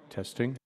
Testing.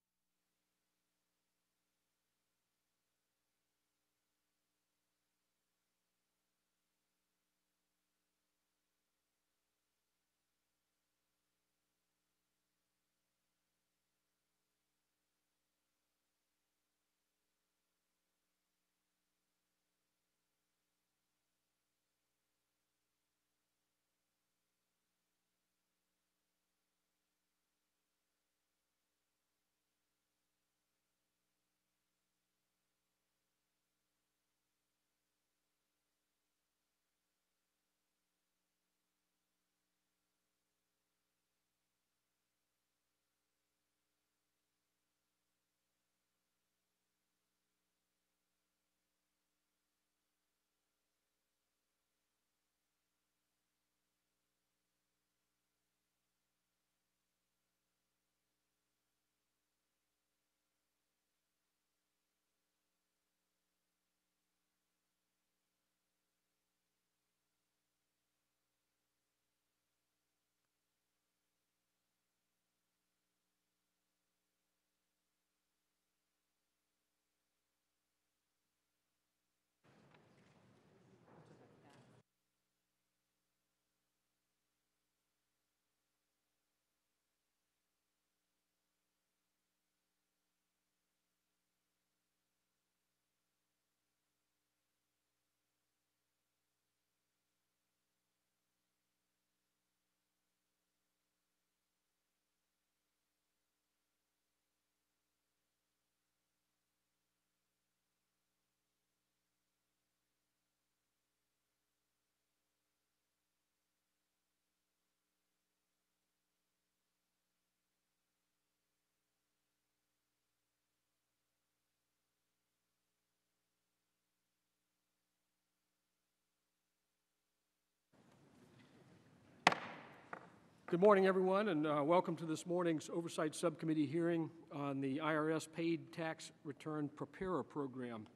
Good morning, everyone, and welcome to this morning's Oversight Subcommittee hearing on the IRS Paid Tax Return Preparer Program.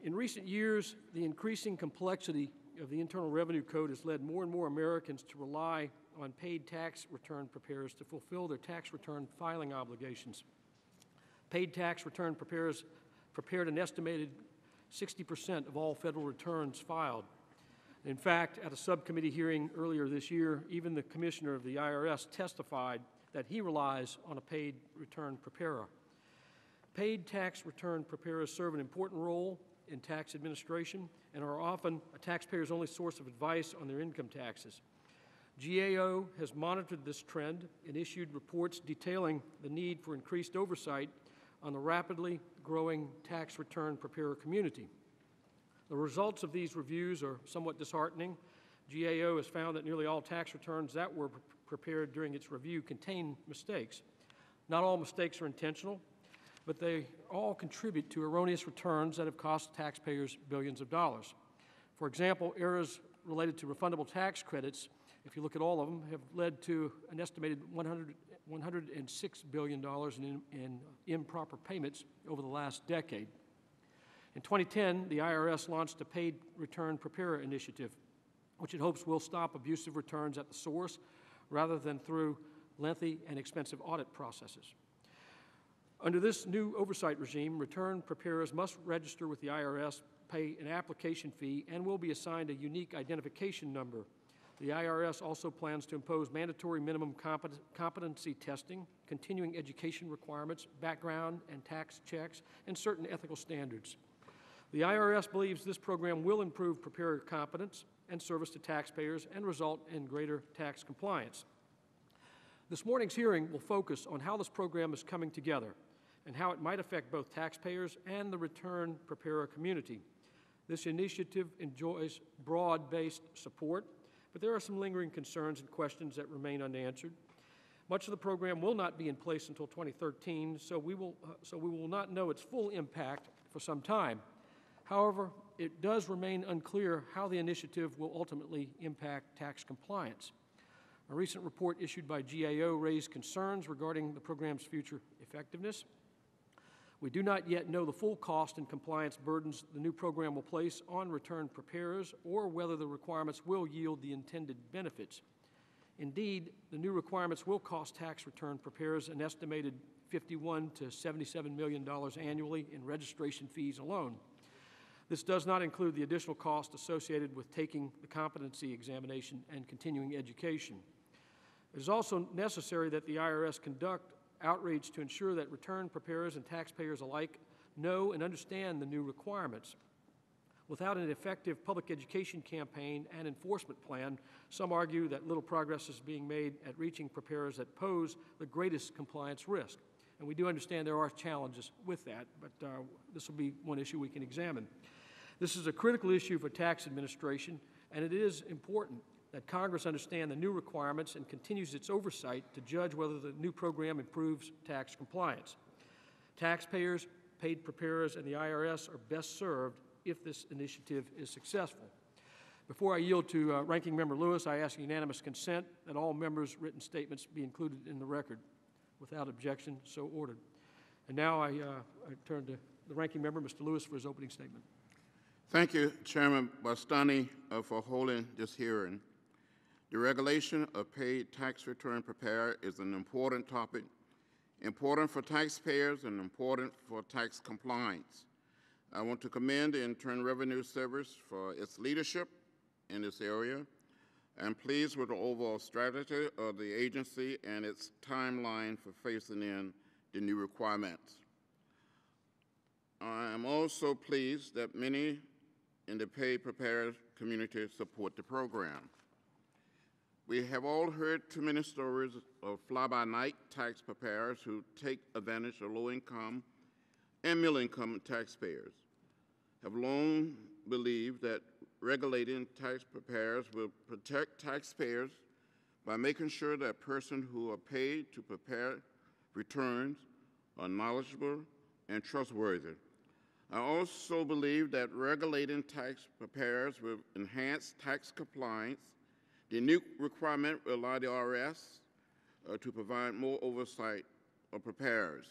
In recent years, the increasing complexity of the Internal Revenue Code has led more and more Americans to rely on paid tax return preparers to fulfill their tax return filing obligations. Paid tax return preparers prepared an estimated 60% of all federal returns filed. In fact, at a subcommittee hearing earlier this year, even the commissioner of the IRS testified that he relies on a paid return preparer. Paid tax return preparers serve an important role in tax administration and are often a taxpayer's only source of advice on their income taxes. GAO has monitored this trend and issued reports detailing the need for increased oversight on the rapidly growing tax return preparer community. The results of these reviews are somewhat disheartening. GAO has found that nearly all tax returns that were prepared during its review contain mistakes. Not all mistakes are intentional, but they all contribute to erroneous returns that have cost taxpayers billions of dollars. For example, errors related to refundable tax credits, if you look at all of them, have led to an estimated $106 billion in improper payments over the last decade. In 2010, the IRS launched a paid return preparer initiative, which it hopes will stop abusive returns at the source rather than through lengthy and expensive audit processes. Under this new oversight regime, return preparers must register with the IRS, pay an application fee, and will be assigned a unique identification number. The IRS also plans to impose mandatory minimum competency testing, continuing education requirements, background and tax checks, and certain ethical standards. The IRS believes this program will improve preparer competence and service to taxpayers and result in greater tax compliance. This morning's hearing will focus on how this program is coming together and how it might affect both taxpayers and the return preparer community. This initiative enjoys broad-based support, but there are some lingering concerns and questions that remain unanswered. Much of the program will not be in place until 2013, so we will not know its full impact for some time. However, it does remain unclear how the initiative will ultimately impact tax compliance. A recent report issued by GAO raised concerns regarding the program's future effectiveness. We do not yet know the full cost and compliance burdens the new program will place on return preparers or whether the requirements will yield the intended benefits. Indeed, the new requirements will cost tax return preparers an estimated $51 to $77 million annually in registration fees alone. This does not include the additional cost associated with taking the competency examination and continuing education. It is also necessary that the IRS conduct outreach to ensure that return preparers and taxpayers alike know and understand the new requirements. Without an effective public education campaign and enforcement plan, some argue that little progress is being made at reaching preparers that pose the greatest compliance risk. And we do understand there are challenges with that, but this will be one issue we can examine. This is a critical issue for tax administration, and it is important that Congress understand the new requirements and continues its oversight to judge whether the new program improves tax compliance. Taxpayers, paid preparers, and the IRS are best served if this initiative is successful. Before I yield to Ranking Member Lewis, I ask unanimous consent that all members' written statements be included in the record. Without objection, so ordered. And now I turn to the Ranking Member, Mr. Lewis, for his opening statement. Thank you, Chairman Bastani, for holding this hearing. The regulation of paid tax return preparer is an important topic, important for taxpayers and important for tax compliance. I want to commend the Internal Revenue Service for its leadership in this area. I'm pleased with the overall strategy of the agency and its timeline for phasing in the new requirements. I am also pleased that many in the paid preparer community support the program. We have all heard too many stories of fly-by-night tax preparers who take advantage of low-income and middle-income taxpayers. Have long believed that regulating tax preparers will protect taxpayers by making sure that persons who are paid to prepare returns are knowledgeable and trustworthy. I also believe that regulating tax preparers will enhance tax compliance. The new requirement will allow the IRS to provide more oversight of preparers.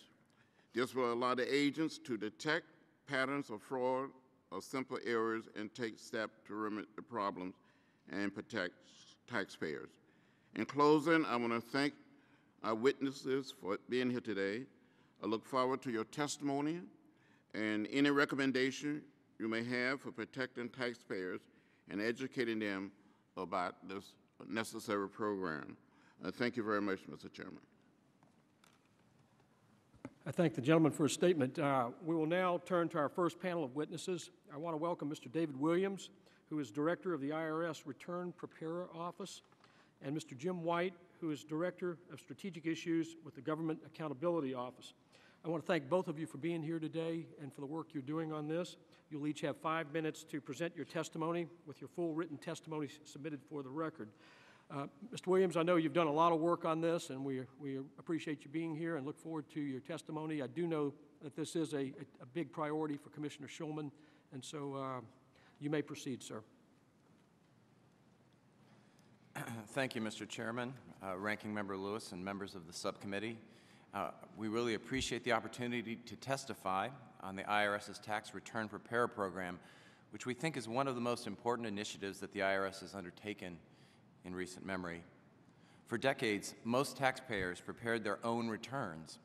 This will allow the agents to detect patterns of fraud or simple errors and take steps to remedy the problems and protect taxpayers. In closing, I want to thank our witnesses for being here today. I look forward to your testimony and any recommendation you may have for protecting taxpayers and educating them about this necessary program. Thank you very much, Mr. Chairman. I thank the gentleman for his statement. We will now turn to our first panel of witnesses. I want to welcome Mr. David Williams, who is Director of the IRS Return Preparer Office, and Mr. Jim White, who is Director of Strategic Issues with the Government Accountability Office. I want to thank both of you for being here today and for the work you're doing on this. You'll each have 5 minutes to present your testimony with your full written testimony submitted for the record. Mr. Williams, I know you've done a lot of work on this, and we appreciate you being here and look forward to your testimony. I do know that this is a big priority for Commissioner Schulman, and so you may proceed, sir. Thank you, Mr. Chairman, Ranking Member Lewis, and members of the subcommittee. We really appreciate the opportunity to testify on the IRS's Tax Return Preparer Program, which we think is one of the most important initiatives that the IRS has undertaken in recent memory. For decades, most taxpayers prepared their own returns.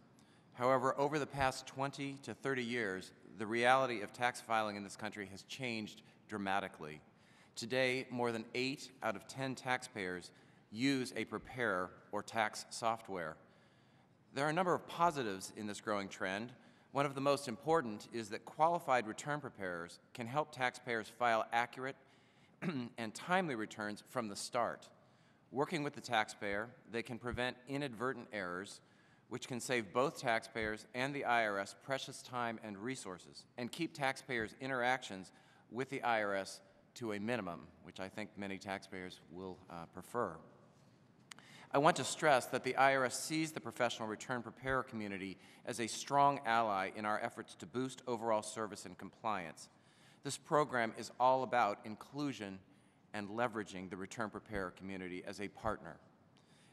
However, over the past 20 to 30 years, the reality of tax filing in this country has changed dramatically. Today, more than 8 out of 10 taxpayers use a preparer or tax software. There are a number of positives in this growing trend. One of the most important is that qualified return preparers can help taxpayers file accurate and timely returns from the start. Working with the taxpayer, they can prevent inadvertent errors, which can save both taxpayers and the IRS precious time and resources, and keep taxpayers' interactions with the IRS to a minimum, which I think many taxpayers will prefer. I want to stress that the IRS sees the professional return preparer community as a strong ally in our efforts to boost overall service and compliance. This program is all about inclusion and leveraging the return preparer community as a partner.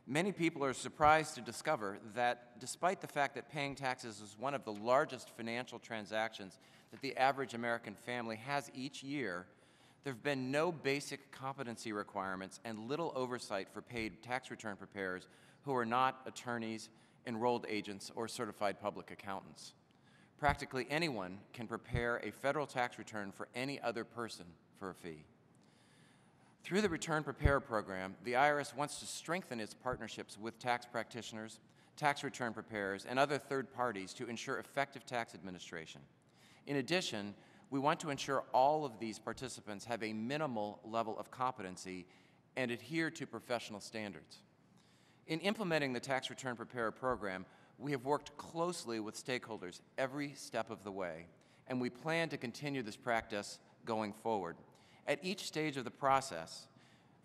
Many people are surprised to discover that despite the fact that paying taxes is one of the largest financial transactions that the average American family has each year, there have been no basic competency requirements and little oversight for paid tax return preparers who are not attorneys, enrolled agents, or certified public accountants. Practically anyone can prepare a federal tax return for any other person for a fee. Through the Return Preparer Program, the IRS wants to strengthen its partnerships with tax practitioners, tax return preparers, and other third parties to ensure effective tax administration. In addition, we want to ensure all of these participants have a minimal level of competency and adhere to professional standards. In implementing the Tax Return Preparer Program, we have worked closely with stakeholders every step of the way, and we plan to continue this practice going forward. At each stage of the process,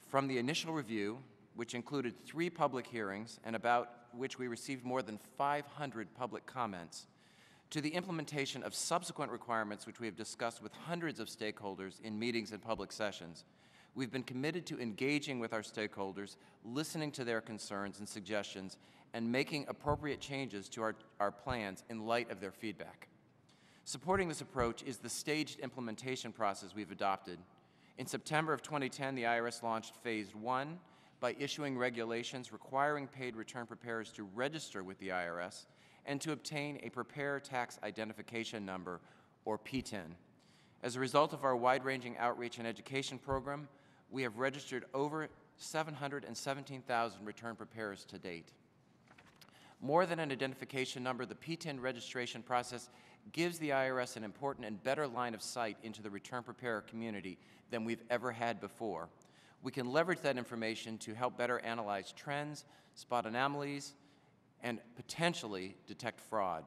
from the initial review, which included 3 public hearings and about which we received more than 500 public comments, to the implementation of subsequent requirements which we have discussed with hundreds of stakeholders in meetings and public sessions, we've been committed to engaging with our stakeholders, listening to their concerns and suggestions, and making appropriate changes to our plans in light of their feedback. Supporting this approach is the staged implementation process we've adopted. In September of 2010, the IRS launched Phase 1 by issuing regulations requiring paid return preparers to register with the IRS and to obtain a Preparer Tax Identification Number, or PTIN. As a result of our wide-ranging outreach and education program, we have registered over 717,000 return preparers to date. More than an identification number, the PTIN registration process gives the IRS an important and better line of sight into the return preparer community than we've ever had before. We can leverage that information to help better analyze trends, spot anomalies, and potentially detect fraud.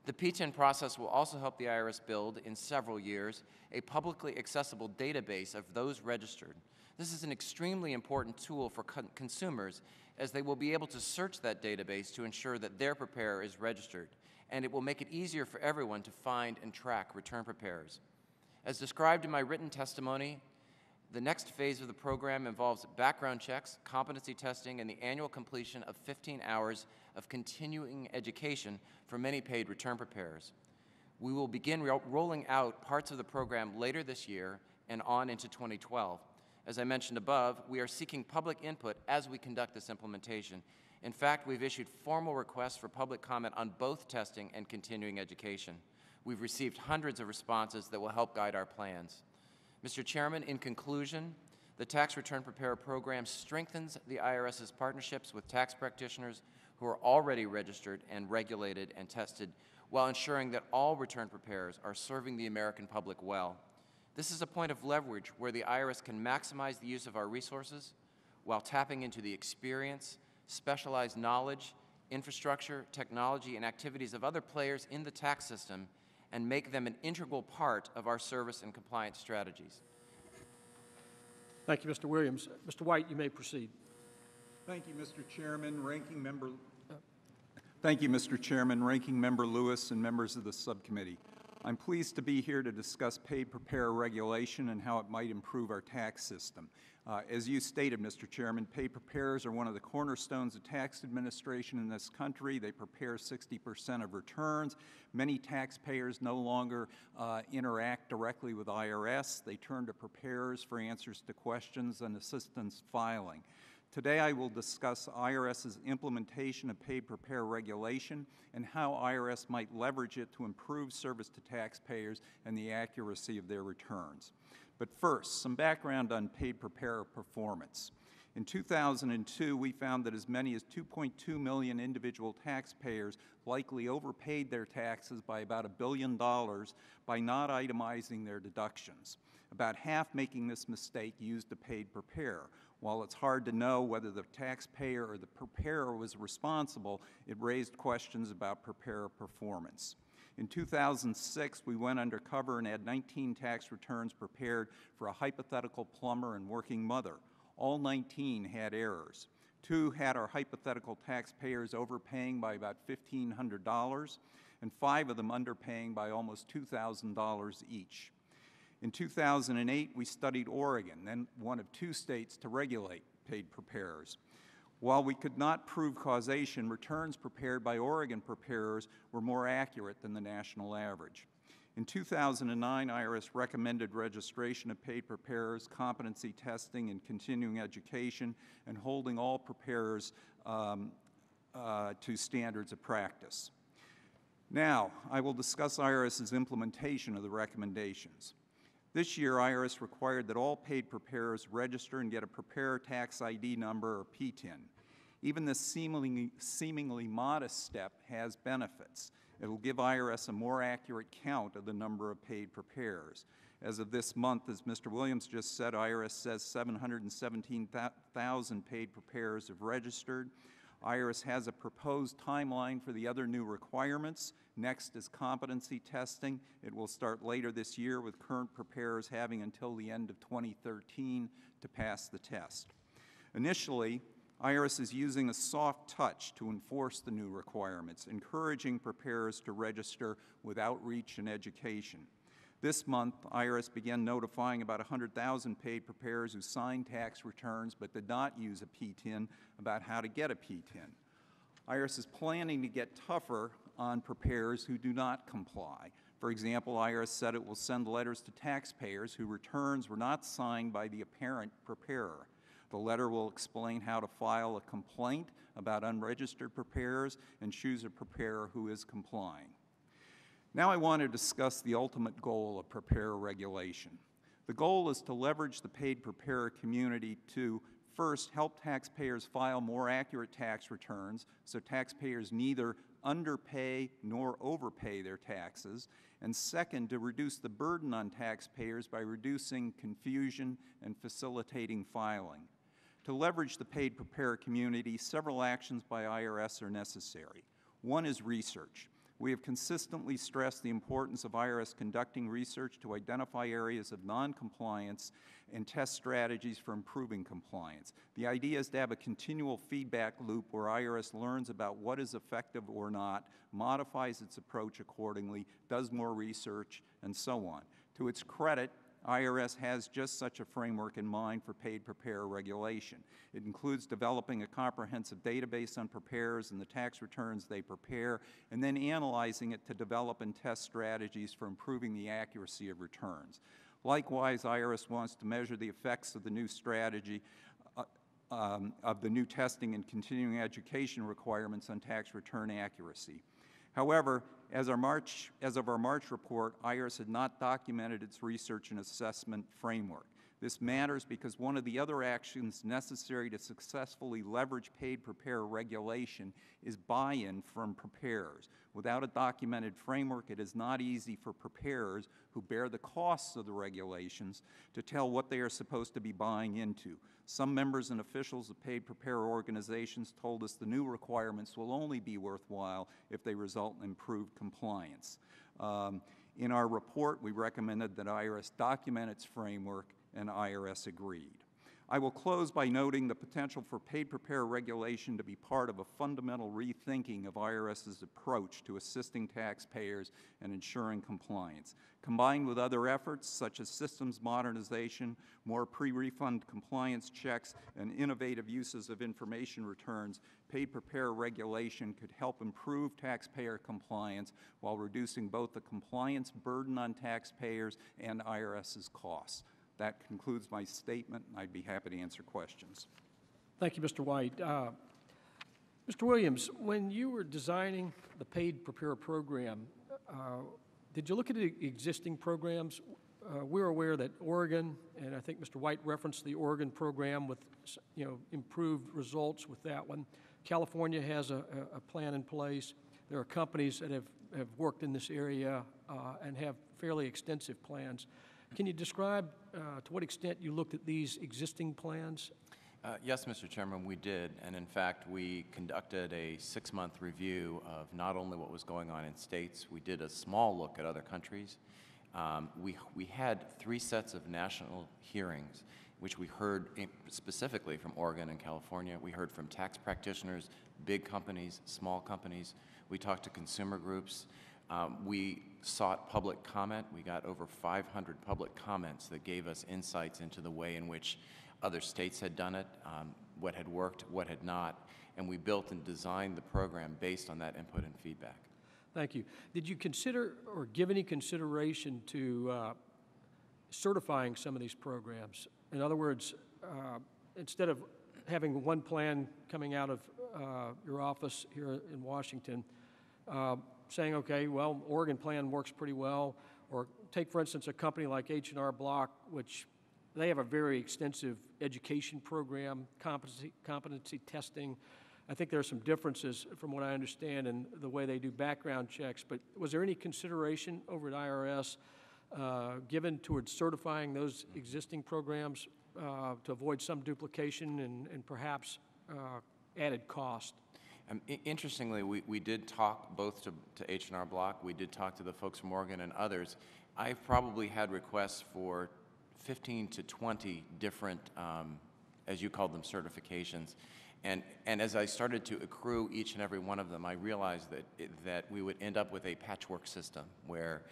The PTIN process will also help the IRS build, in several years, a publicly accessible database of those registered. This is an extremely important tool for consumers, as they will be able to search that database to ensure that their preparer is registered, and it will make it easier for everyone to find and track return preparers. As described in my written testimony, the next phase of the program involves background checks, competency testing, and the annual completion of 15 hours of continuing education for many paid return preparers. We will begin rolling out parts of the program later this year and on into 2012. As I mentioned above, we are seeking public input as we conduct this implementation. In fact, we've issued formal requests for public comment on both testing and continuing education. We've received hundreds of responses that will help guide our plans. Mr. Chairman, in conclusion, the Tax Return Preparer Program strengthens the IRS's partnerships with tax practitioners who are already registered and regulated and tested, while ensuring that all return preparers are serving the American public well. This is a point of leverage where the IRS can maximize the use of our resources while tapping into the experience, specialized knowledge, infrastructure, technology, and activities of other players in the tax system and make them an integral part of our service and compliance strategies. Thank you, Mr. Williams. Mr. White, you may proceed. Thank you, Mr. Chairman, Ranking Member. Thank you, Mr. Chairman, Ranking Member Lewis, and members of the subcommittee. I'm pleased to be here to discuss paid preparer regulation and how it might improve our tax system. As you stated, Mr. Chairman, paid preparers are one of the cornerstones of tax administration in this country. They prepare 60% of returns. Many taxpayers no longer interact directly with IRS. They turn to preparers for answers to questions and assistance filing. Today I will discuss IRS's implementation of paid preparer regulation and how IRS might leverage it to improve service to taxpayers and the accuracy of their returns. But first, some background on paid preparer performance. In 2002, we found that as many as 2.2 million individual taxpayers likely overpaid their taxes by about $1 billion by not itemizing their deductions. About half making this mistake used a paid preparer. While it's hard to know whether the taxpayer or the preparer was responsible, it raised questions about preparer performance. In 2006, we went undercover and had 19 tax returns prepared for a hypothetical plumber and working mother. All 19 had errors. 2 had our hypothetical taxpayers overpaying by about $1,500, and 5 of them underpaying by almost $2,000 each. In 2008, we studied Oregon, then one of 2 states to regulate paid preparers. While we could not prove causation, returns prepared by Oregon preparers were more accurate than the national average. In 2009, IRS recommended registration of paid preparers, competency testing, and continuing education, and holding all preparers to standards of practice. Now, I will discuss IRS's implementation of the recommendations. This year, IRS required that all paid preparers register and get a preparer tax ID number, or PTIN. Even this seemingly modest step has benefits. It will give IRS a more accurate count of the number of paid preparers. As of this month, as Mr. Williams just said, IRS says 717,000 paid preparers have registered. IRS has a proposed timeline for the other new requirements. Next is competency testing. It will start later this year, with current preparers having until the end of 2013 to pass the test. Initially, IRS is using a soft touch to enforce the new requirements, encouraging preparers to register with outreach and education. This month, IRS began notifying about 100,000 paid preparers who signed tax returns but did not use a PTIN about how to get a PTIN. IRS is planning to get tougher on preparers who do not comply. For example, IRS said it will send letters to taxpayers whose returns were not signed by the apparent preparer. The letter will explain how to file a complaint about unregistered preparers and choose a preparer who is complying. Now I want to discuss the ultimate goal of preparer regulation. The goal is to leverage the paid preparer community to, first, help taxpayers file more accurate tax returns so taxpayers neither underpay nor overpay their taxes, and second, to reduce the burden on taxpayers by reducing confusion and facilitating filing. To leverage the paid preparer community, several actions by IRS are necessary. One is research. We have consistently stressed the importance of IRS conducting research to identify areas of noncompliance and test strategies for improving compliance. The idea is to have a continual feedback loop where IRS learns about what is effective or not, modifies its approach accordingly, does more research, and so on. To its credit, IRS has just such a framework in mind for paid preparer regulation. It includes developing a comprehensive database on preparers and the tax returns they prepare, and then analyzing it to develop and test strategies for improving the accuracy of returns. Likewise, IRS wants to measure the effects of the new strategy of the new testing and continuing education requirements on tax return accuracy. However, as of our March report, IRS had not documented its research and assessment framework. This matters because one of the other actions necessary to successfully leverage paid preparer regulation is buy-in from preparers. Without a documented framework, it is not easy for preparers who bear the costs of the regulations to tell what they are supposed to be buying into. Some members and officials of paid preparer organizations told us the new requirements will only be worthwhile if they result in improved compliance. In our report, we recommended that IRS document its framework, and IRS agreed. I will close by noting the potential for paid preparer regulation to be part of a fundamental rethinking of IRS's approach to assisting taxpayers and ensuring compliance. Combined with other efforts such as systems modernization, more pre-refund compliance checks, and innovative uses of information returns, paid preparer regulation could help improve taxpayer compliance while reducing both the compliance burden on taxpayers and IRS's costs. That concludes my statement, and I'd be happy to answer questions. Thank you, Mr. White. Mr. Williams, when you were designing the paid preparer program, did you look at the existing programs? We're aware that Oregon, and I think Mr. White referenced the Oregon program with improved results with that one. California has a plan in place. There are companies that have worked in this area and have fairly extensive plans. Can you describe to what extent you looked at these existing plans? Yes, Mr. Chairman, we did. And in fact, we conducted a 6-month review of not only what was going on in states, we did a small look at other countries. We had 3 sets of national hearings, which we heard specifically from Oregon and California. We heard from tax practitioners, big companies, small companies. We talked to consumer groups. We sought public comment. We got over 500 public comments that gave us insights into the way in which other states had done it, what had worked, what had not, and we built and designed the program based on that input and feedback. Thank you. Did you consider or give any consideration to certifying some of these programs? In other words, instead of having one plan coming out of your office here in Washington, saying, okay, well, Oregon plan works pretty well, or take, for instance, a company like H&R Block, which they have a very extensive education program, competency testing. I think there are some differences from what I understand in the way they do background checks, but was there any consideration over at IRS given towards certifying those existing programs to avoid some duplication and perhaps added cost? Interestingly, we did talk both to H&R Block, we did talk to the folks from Oregon and others. I've probably had requests for 15 to 20 different, as you called them, certifications. And as I started to accrue each and every one of them, I realized that we would end up with a patchwork system where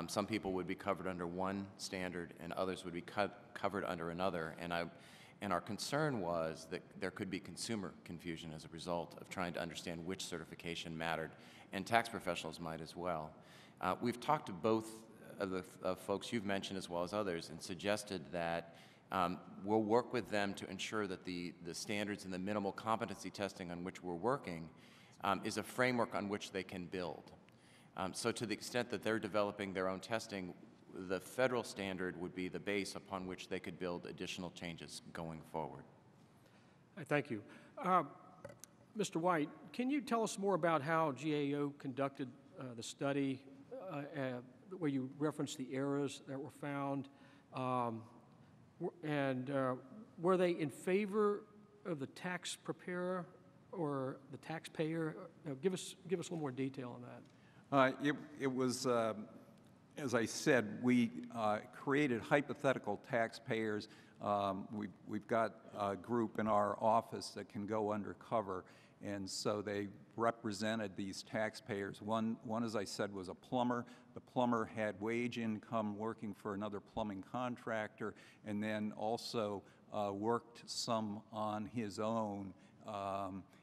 some people would be covered under one standard and others would be covered under another. And our concern was that there could be consumer confusion as a result of trying to understand which certification mattered, and tax professionals might as well. We've talked to both of the folks you've mentioned as well as others and suggested that we'll work with them to ensure that the standards and the minimal competency testing on which we're working is a framework on which they can build. So to the extent that they're developing their own testing, the federal standard would be the base upon which they could build additional changes going forward. Thank you. Mr. White, can you tell us more about how GAO conducted the study where you referenced the errors that were found? Were they in favor of the tax preparer or the taxpayer? Give us a little more detail on that. It was, as I said, we created hypothetical taxpayers. We've got a group in our office that can go undercover, and so they represented these taxpayers. One, as I said, was a plumber. The plumber had wage income working for another plumbing contractor, and then also worked some on his own,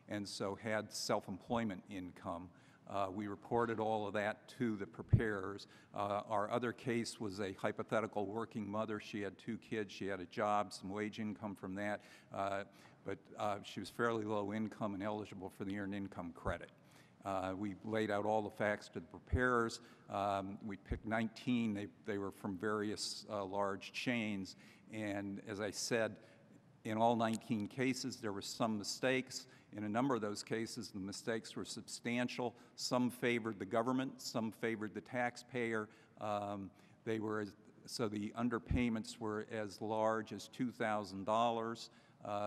and so had self-employment income. We reported all of that to the preparers. Our other case was a hypothetical working mother. She had 2 kids. She had a job, some wage income from that, but she was fairly low income and eligible for the Earned Income Credit. We laid out all the facts to the preparers. We picked 19. They were from various large chains, And as I said, in all 19 cases, there were some mistakes. In a number of those cases, the mistakes were substantial. Some favored the government, some favored the taxpayer. So the underpayments were as large as $2,000.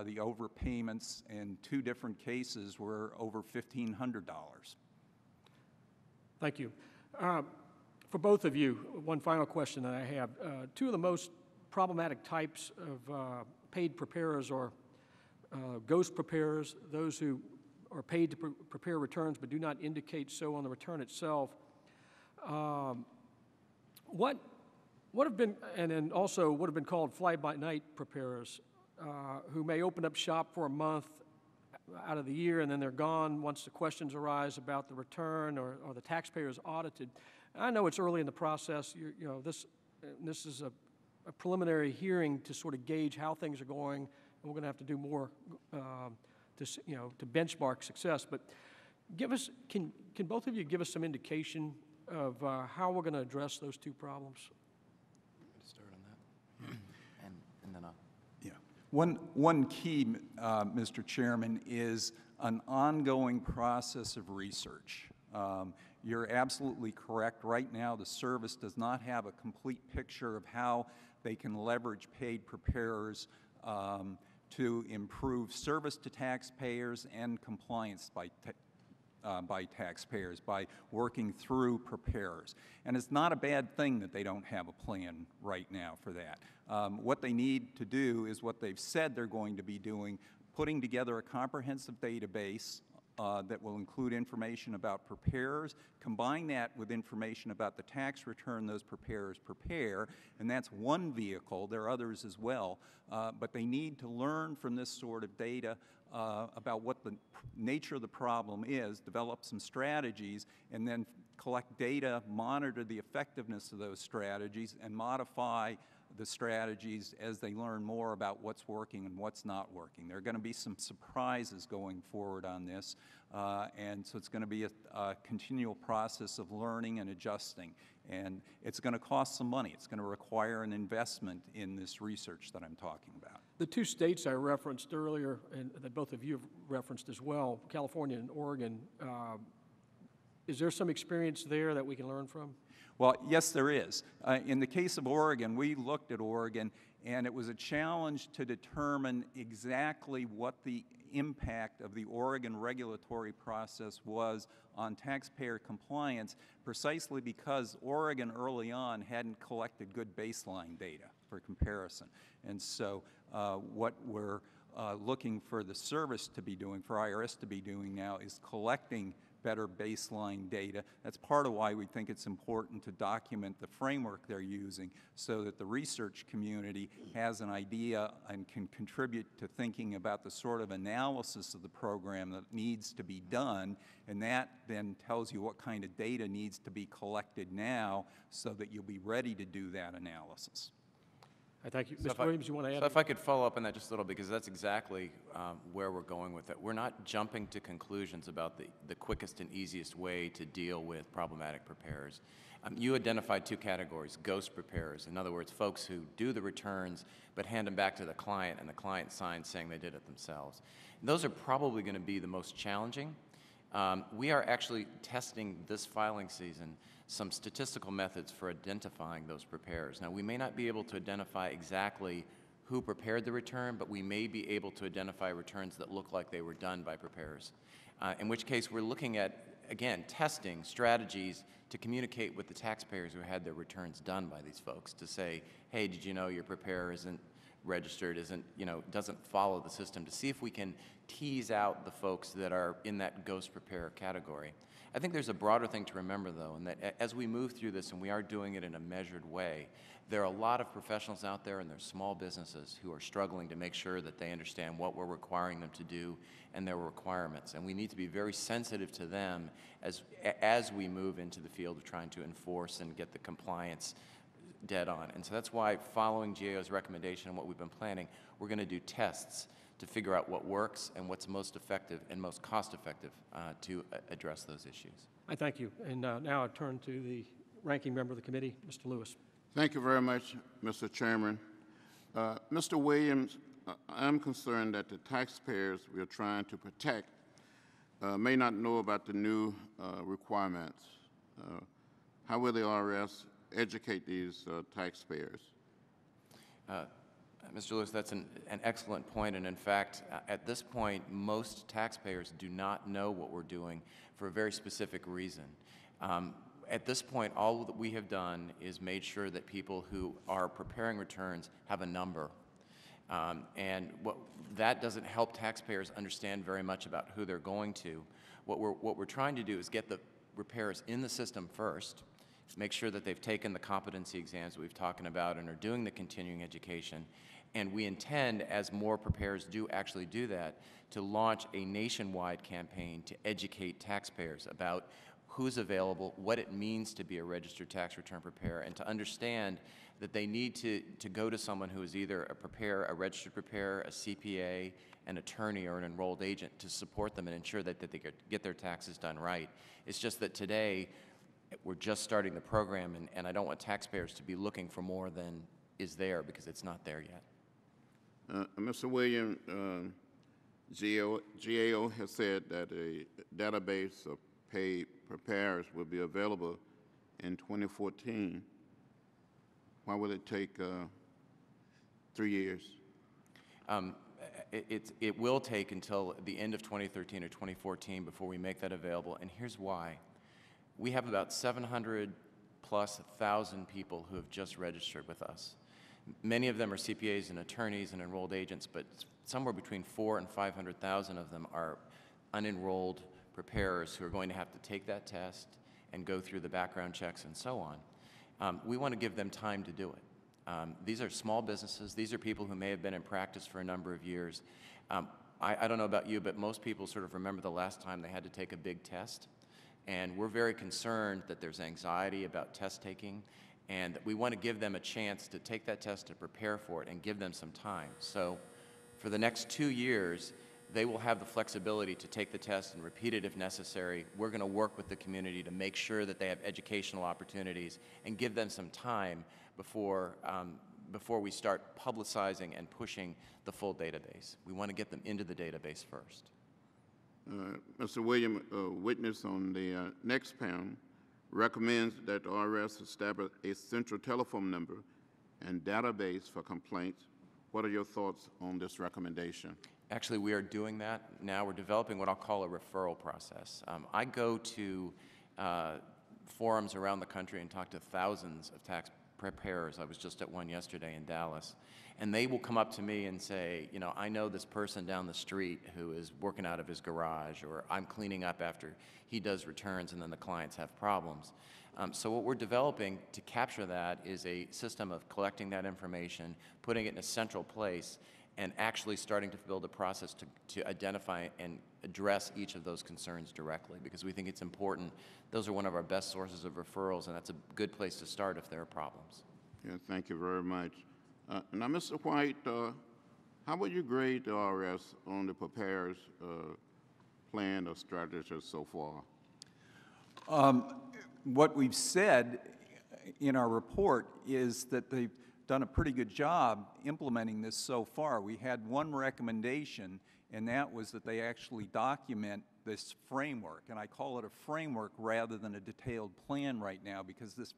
The overpayments in 2 different cases were over $1,500. Thank you. For both of you, one final question that I have. 2 of the most problematic types of paid preparers are ghost preparers, those who are paid to prepare returns but do not indicate so on the return itself. What have been, and then also what have been called fly-by-night preparers, who may open up shop for a month out of the year and then they're gone once the questions arise about the return or the taxpayer is audited. I know it's early in the process. This is a preliminary hearing to sort of gauge how things are going, and we're going to have to do more to benchmark success. But can both of you give us some indication of how we're going to address those 2 problems? Start on that, and then I'll. Yeah. One key, Mr. Chairman, is an ongoing process of research. You're absolutely correct. Right now, the service does not have a complete picture of how they can leverage paid preparers to improve service to taxpayers and compliance by taxpayers by working through preparers. And it's not a bad thing that they don't have a plan right now for that. What they need to do is what they've said they're going to be doing, putting together a comprehensive database that will include information about preparers, combine that with information about the tax return those preparers prepare, and that's one vehicle. There are others as well, but they need to learn from this sort of data about what the nature of the problem is, develop some strategies, and then collect data, monitor the effectiveness of those strategies, and modify the strategies as they learn more about what's working and what's not working. There are going to be some surprises going forward on this, and so it's going to be a continual process of learning and adjusting. And it's going to cost some money. It's going to require an investment in this research that I'm talking about. The 2 states I referenced earlier, and that both of you have referenced as well, California and Oregon, is there some experience there that we can learn from? Well, yes, there is. In the case of Oregon, we looked at Oregon, and it was a challenge to determine exactly what the impact of the Oregon regulatory process was on taxpayer compliance, precisely because Oregon early on hadn't collected good baseline data for comparison. And so what we're looking for the service to be doing, for IRS to be doing now, is collecting better baseline data. That's part of why we think it's important to document the framework they're using so that the research community has an idea and can contribute to thinking about the sort of analysis of the program that needs to be done, and that then tells you what kind of data needs to be collected now so that you'll be ready to do that analysis. Thank you. Mr. Williams, you want to add? So if I could follow up on that just a little, because that's exactly where we're going with it. We're not jumping to conclusions about the quickest and easiest way to deal with problematic preparers. You identified 2 categories: ghost preparers, in other words, folks who do the returns but hand them back to the client and the client signs saying they did it themselves. Those are probably going to be the most challenging. We are actually testing this filing season some statistical methods for identifying those preparers. Now, we may not be able to identify exactly who prepared the return, but we may be able to identify returns that look like they were done by preparers, in which case we're looking at, again, testing strategies to communicate with the taxpayers who had their returns done by these folks to say, hey, did you know your preparer isn't registered, doesn't follow the system, to see if we can tease out the folks that are in that ghost preparer category. I think there's a broader thing to remember, though, and that as we move through this, and we are doing it in a measured way, there are a lot of professionals out there and there's small businesses who are struggling to make sure that they understand what we're requiring them to do and their requirements. And we need to be very sensitive to them as we move into the field of trying to enforce and get the compliance dead on. And so that's why, following GAO's recommendation and what we've been planning, we're going to do tests to figure out what works and what's most effective and most cost-effective to address those issues. I thank you. And now I turn to the ranking member of the committee, Mr. Lewis. Thank you very much, Mr. Chairman. Mr. Williams, I'm concerned that the taxpayers we are trying to protect may not know about the new requirements. How will the IRS educate these taxpayers? Mr. Lewis, that's an excellent point, and in fact, at this point, most taxpayers do not know what we're doing for a very specific reason. At this point, all that we have done is made sure that people who are preparing returns have a number. And that doesn't help taxpayers understand very much about who they're going to. What we're trying to do is get the preparers in the system first, make sure that they've taken the competency exams that we've talked about and are doing the continuing education. And we intend, as more preparers do actually do that, to launch a nationwide campaign to educate taxpayers about who's available, what it means to be a registered tax return preparer, and to understand that they need to go to someone who is either a preparer, a registered preparer, a CPA, an attorney, or an enrolled agent to support them and ensure that they get their taxes done right. It's just that today we're just starting the program, and I don't want taxpayers to be looking for more than is there because it's not there yet. Mr. Williams, GAO has said that a database of paid preparers will be available in 2014. Why will it take 3 years? It will take until the end of 2013 or 2014 before we make that available, and here's why. We have about 700+ thousand people who have just registered with us. Many of them are CPAs and attorneys and enrolled agents, but somewhere between 400,000 and 500,000 of them are unenrolled preparers who are going to have to take that test and go through the background checks and so on. We want to give them time to do it. These are small businesses. These are people who may have been in practice for a number of years. I don't know about you, but most people sort of remember the last time they had to take a big test. And we're very concerned that there's anxiety about test taking, and that we want to give them a chance to take that test, to prepare for it, and give them some time. So for the next 2 years, they will have the flexibility to take the test and repeat it if necessary. We're going to work with the community to make sure that they have educational opportunities and give them some time before we start publicizing and pushing the full database. We want to get them into the database first. Mr. Williams, witness on the next panel, recommends that the IRS establish a central telephone number and database for complaints. What are your thoughts on this recommendation? Actually, we are doing that now. We're developing what I'll call a referral process. I go to forums around the country and talk to thousands of tax preparers. I was just at one yesterday in Dallas. And they will come up to me and say, you know, I know this person down the street who is working out of his garage, or I'm cleaning up after he does returns and then the clients have problems. So what we're developing to capture that is a system of collecting that information, putting it in a central place, and actually starting to build a process to identify and address each of those concerns directly, because we think it's important. Those are one of our best sources of referrals, and that's a good place to start if there are problems. Yeah, thank you very much. Now, Mr. White, how would you grade the IRS on the preparer's plan or strategy so far? What we've said in our report is that they've done a pretty good job implementing this so far. We had one recommendation, and that was that they actually document this framework. And I call it a framework rather than a detailed plan right now, because this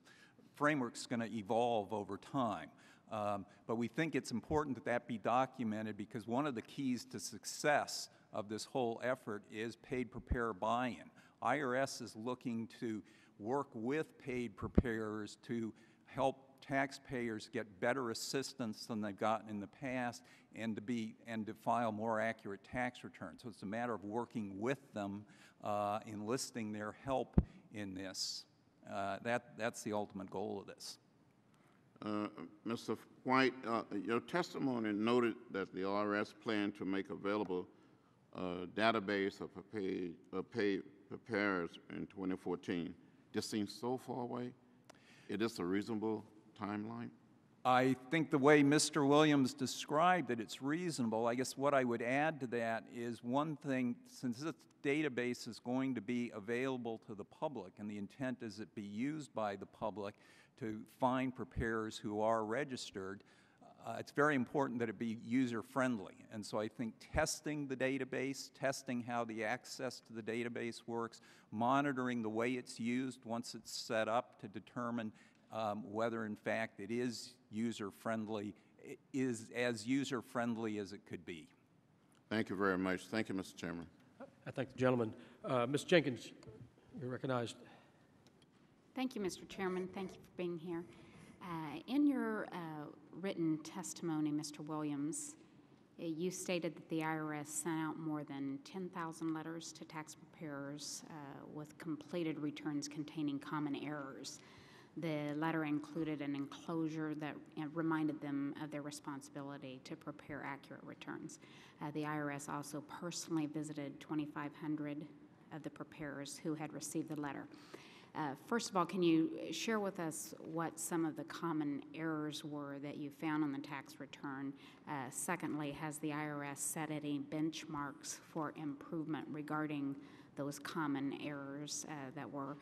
framework's going to evolve over time. But we think it's important that that be documented, because one of the keys to success of this whole effort is paid preparer buy-in. IRS is looking to work with paid preparers to help taxpayers get better assistance than they've gotten in the past, and to file more accurate tax returns. So it's a matter of working with them, enlisting their help in this. That's the ultimate goal of this. Mr. White, your testimony noted that the IRS planned to make available a database of paid preparers in 2014. This seems so far away. Is this a reasonable timeline? I think the way Mr. Williams described it, it's reasonable. I guess what I would add to that is one thing, since this database is going to be available to the public, and the intent is it be used by the public to find preparers who are registered, it's very important that it be user-friendly. And so I think testing the database, testing how the access to the database works, monitoring the way it's used once it's set up to determine whether, in fact, it is user-friendly, is as user-friendly as it could be. Thank you very much. Thank you, Mr. Chairman. I thank the gentleman. Ms. Jenkins, you're recognized. Thank you, Mr. Chairman. Thank you for being here. In your written testimony, Mr. Williams, you stated that the IRS sent out more than 10,000 letters to tax preparers with completed returns containing common errors. The letter included an enclosure that reminded them of their responsibility to prepare accurate returns. The IRS also personally visited 2,500 of the preparers who had received the letter. First of all, can you share with us what some of the common errors were that you found on the tax return? Secondly, has the IRS set any benchmarks for improvement regarding those common errors that were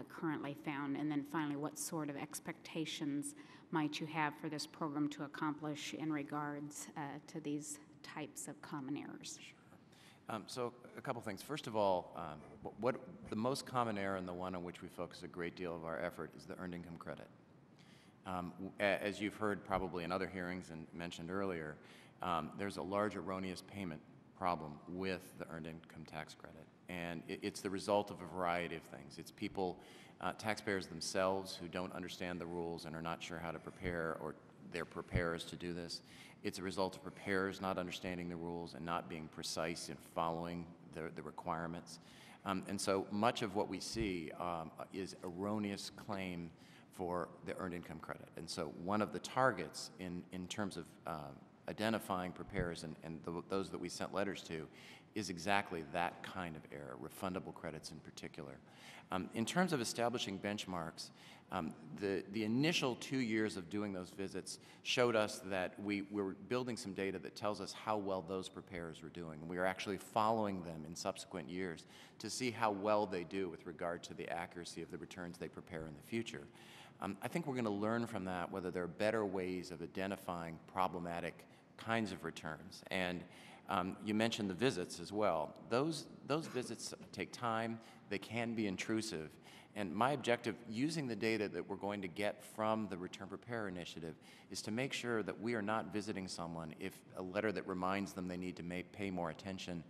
currently found? And then finally, what sort of expectations might you have for this program to accomplish in regards to these types of common errors? So a couple things. First of all, what the most common error and the one on which we focus a great deal of our effort is the earned income credit. As you've heard probably in other hearings and mentioned earlier, there's a large erroneous payment problem with the earned income tax credit. And it's the result of a variety of things. It's people, taxpayers themselves who don't understand the rules and are not sure how to prepare, or they're preparers to do this. It's a result of preparers not understanding the rules and not being precise in following the requirements. And so much of what we see is erroneous claim for the earned income credit. And so one of the targets in terms of identifying preparers and those that we sent letters to is exactly that kind of error, refundable credits in particular. In terms of establishing benchmarks, the initial 2 years of doing those visits showed us that we were building some data that tells us how well those preparers were doing. And we are actually following them in subsequent years to see how well they do with regard to the accuracy of the returns they prepare in the future. I think we're going to learn from that whether there are better ways of identifying problematic kinds of returns. And you mentioned the visits as well. Those visits take time. They can be intrusive. And my objective, using the data that we're going to get from the Return Preparer Initiative, is to make sure that we are not visiting someone if a letter that reminds them they need to pay more attention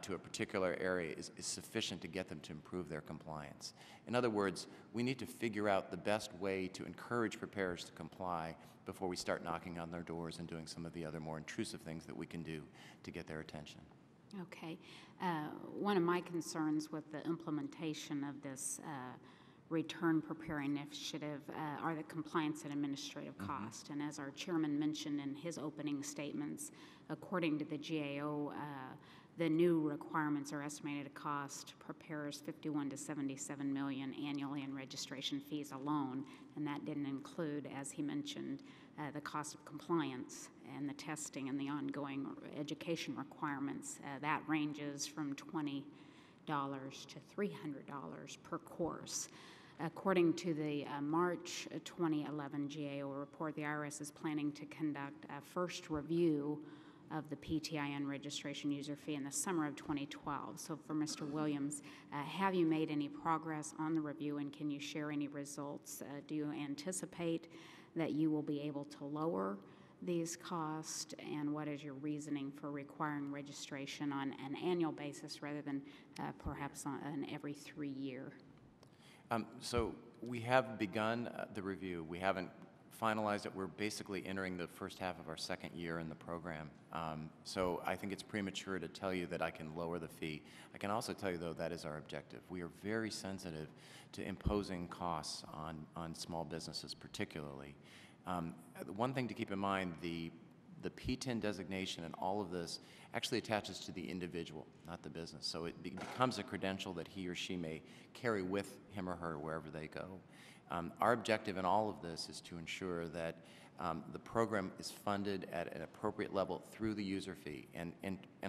to a particular area is sufficient to get them to improve their compliance. In other words, we need to figure out the best way to encourage preparers to comply before we start knocking on their doors and doing some of the other more intrusive things that we can do to get their attention. Okay. One of my concerns with the implementation of this Return Preparer Initiative are the compliance and administrative cost. And as our chairman mentioned in his opening statements, according to the GAO, the new requirements are estimated to cost preparers $51 to $77 million annually in registration fees alone, and that didn't include, as he mentioned, the cost of compliance and the testing and the ongoing education requirements. That ranges from $20 to $300 per course. According to the March 2011 GAO report, the IRS is planning to conduct a first review of the PTIN registration user fee in the summer of 2012. So for Mr. Williams, have you made any progress on the review, and can you share any results? Do you anticipate that you will be able to lower these costs, and what is your reasoning for requiring registration on an annual basis rather than perhaps on an every 3 year? So we have begun the review. We haven't finalized it. We're basically entering the first half of our second year in the program. So I think it's premature to tell you that I can lower the fee. I can also tell you, though, that is our objective. We are very sensitive to imposing costs on small businesses particularly. One thing to keep in mind, the P10 designation and all of this actually attaches to the individual, not the business. So it becomes a credential that he or she may carry with him or her wherever they go. Our objective in all of this is to ensure that the program is funded at an appropriate level through the user fee. And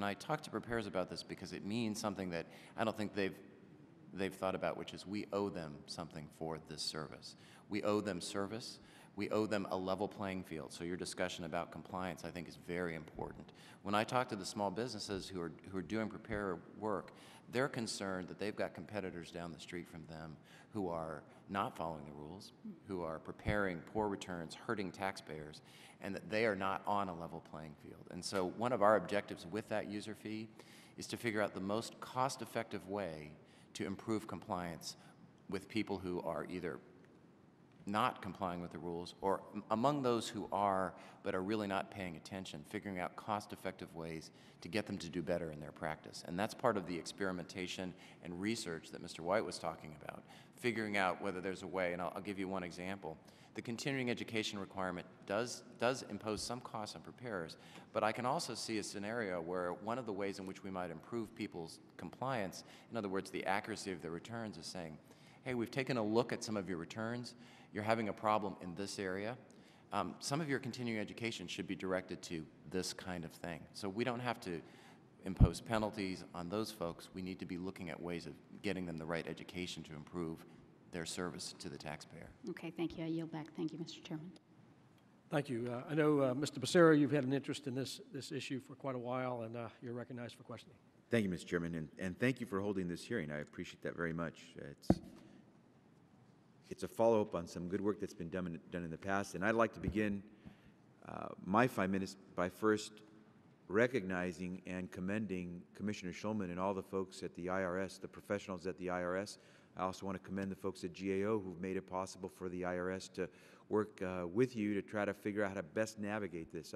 I talk to preparers about this because it means something that I don't think they've thought about, which is we owe them something for this service. We owe them service. We owe them a level playing field. So your discussion about compliance, I think, is very important. When I talk to the small businesses who are doing preparer work, they're concerned that they've got competitors down the street from them who are not following the rules, who are preparing poor returns, hurting taxpayers, and that they are not on a level playing field. And so one of our objectives with that user fee is to figure out the most cost-effective way to improve compliance with people who are either not complying with the rules, or among those who are but are really not paying attention, figuring out cost-effective ways to get them to do better in their practice. And that's part of the experimentation and research that Mr. White was talking about, figuring out whether there's a way, and I'll give you one example. The continuing education requirement does impose some costs on preparers, but I can also see a scenario where one of the ways in which we might improve people's compliance, in other words, the accuracy of their returns, is saying, hey, we've taken a look at some of your returns. You're having a problem in this area. Some of your continuing education should be directed to this kind of thing. So we don't have to impose penalties on those folks. We need to be looking at ways of getting them the right education to improve their service to the taxpayer. Okay, thank you. I yield back. Thank you, Mr. Chairman. Thank you. I know, Mr. Becerra, you've had an interest in this issue for quite a while, and you're recognized for questioning. Thank you, Mr. Chairman, and thank you for holding this hearing. I appreciate that very much. It's a follow-up on some good work that's been done in the past, and I'd like to begin my 5 minutes by first recognizing and commending Commissioner Schulman and all the folks at the IRS, the professionals at the IRS. I also want to commend the folks at GAO who've made it possible for the IRS to work with you to try to figure out how to best navigate this.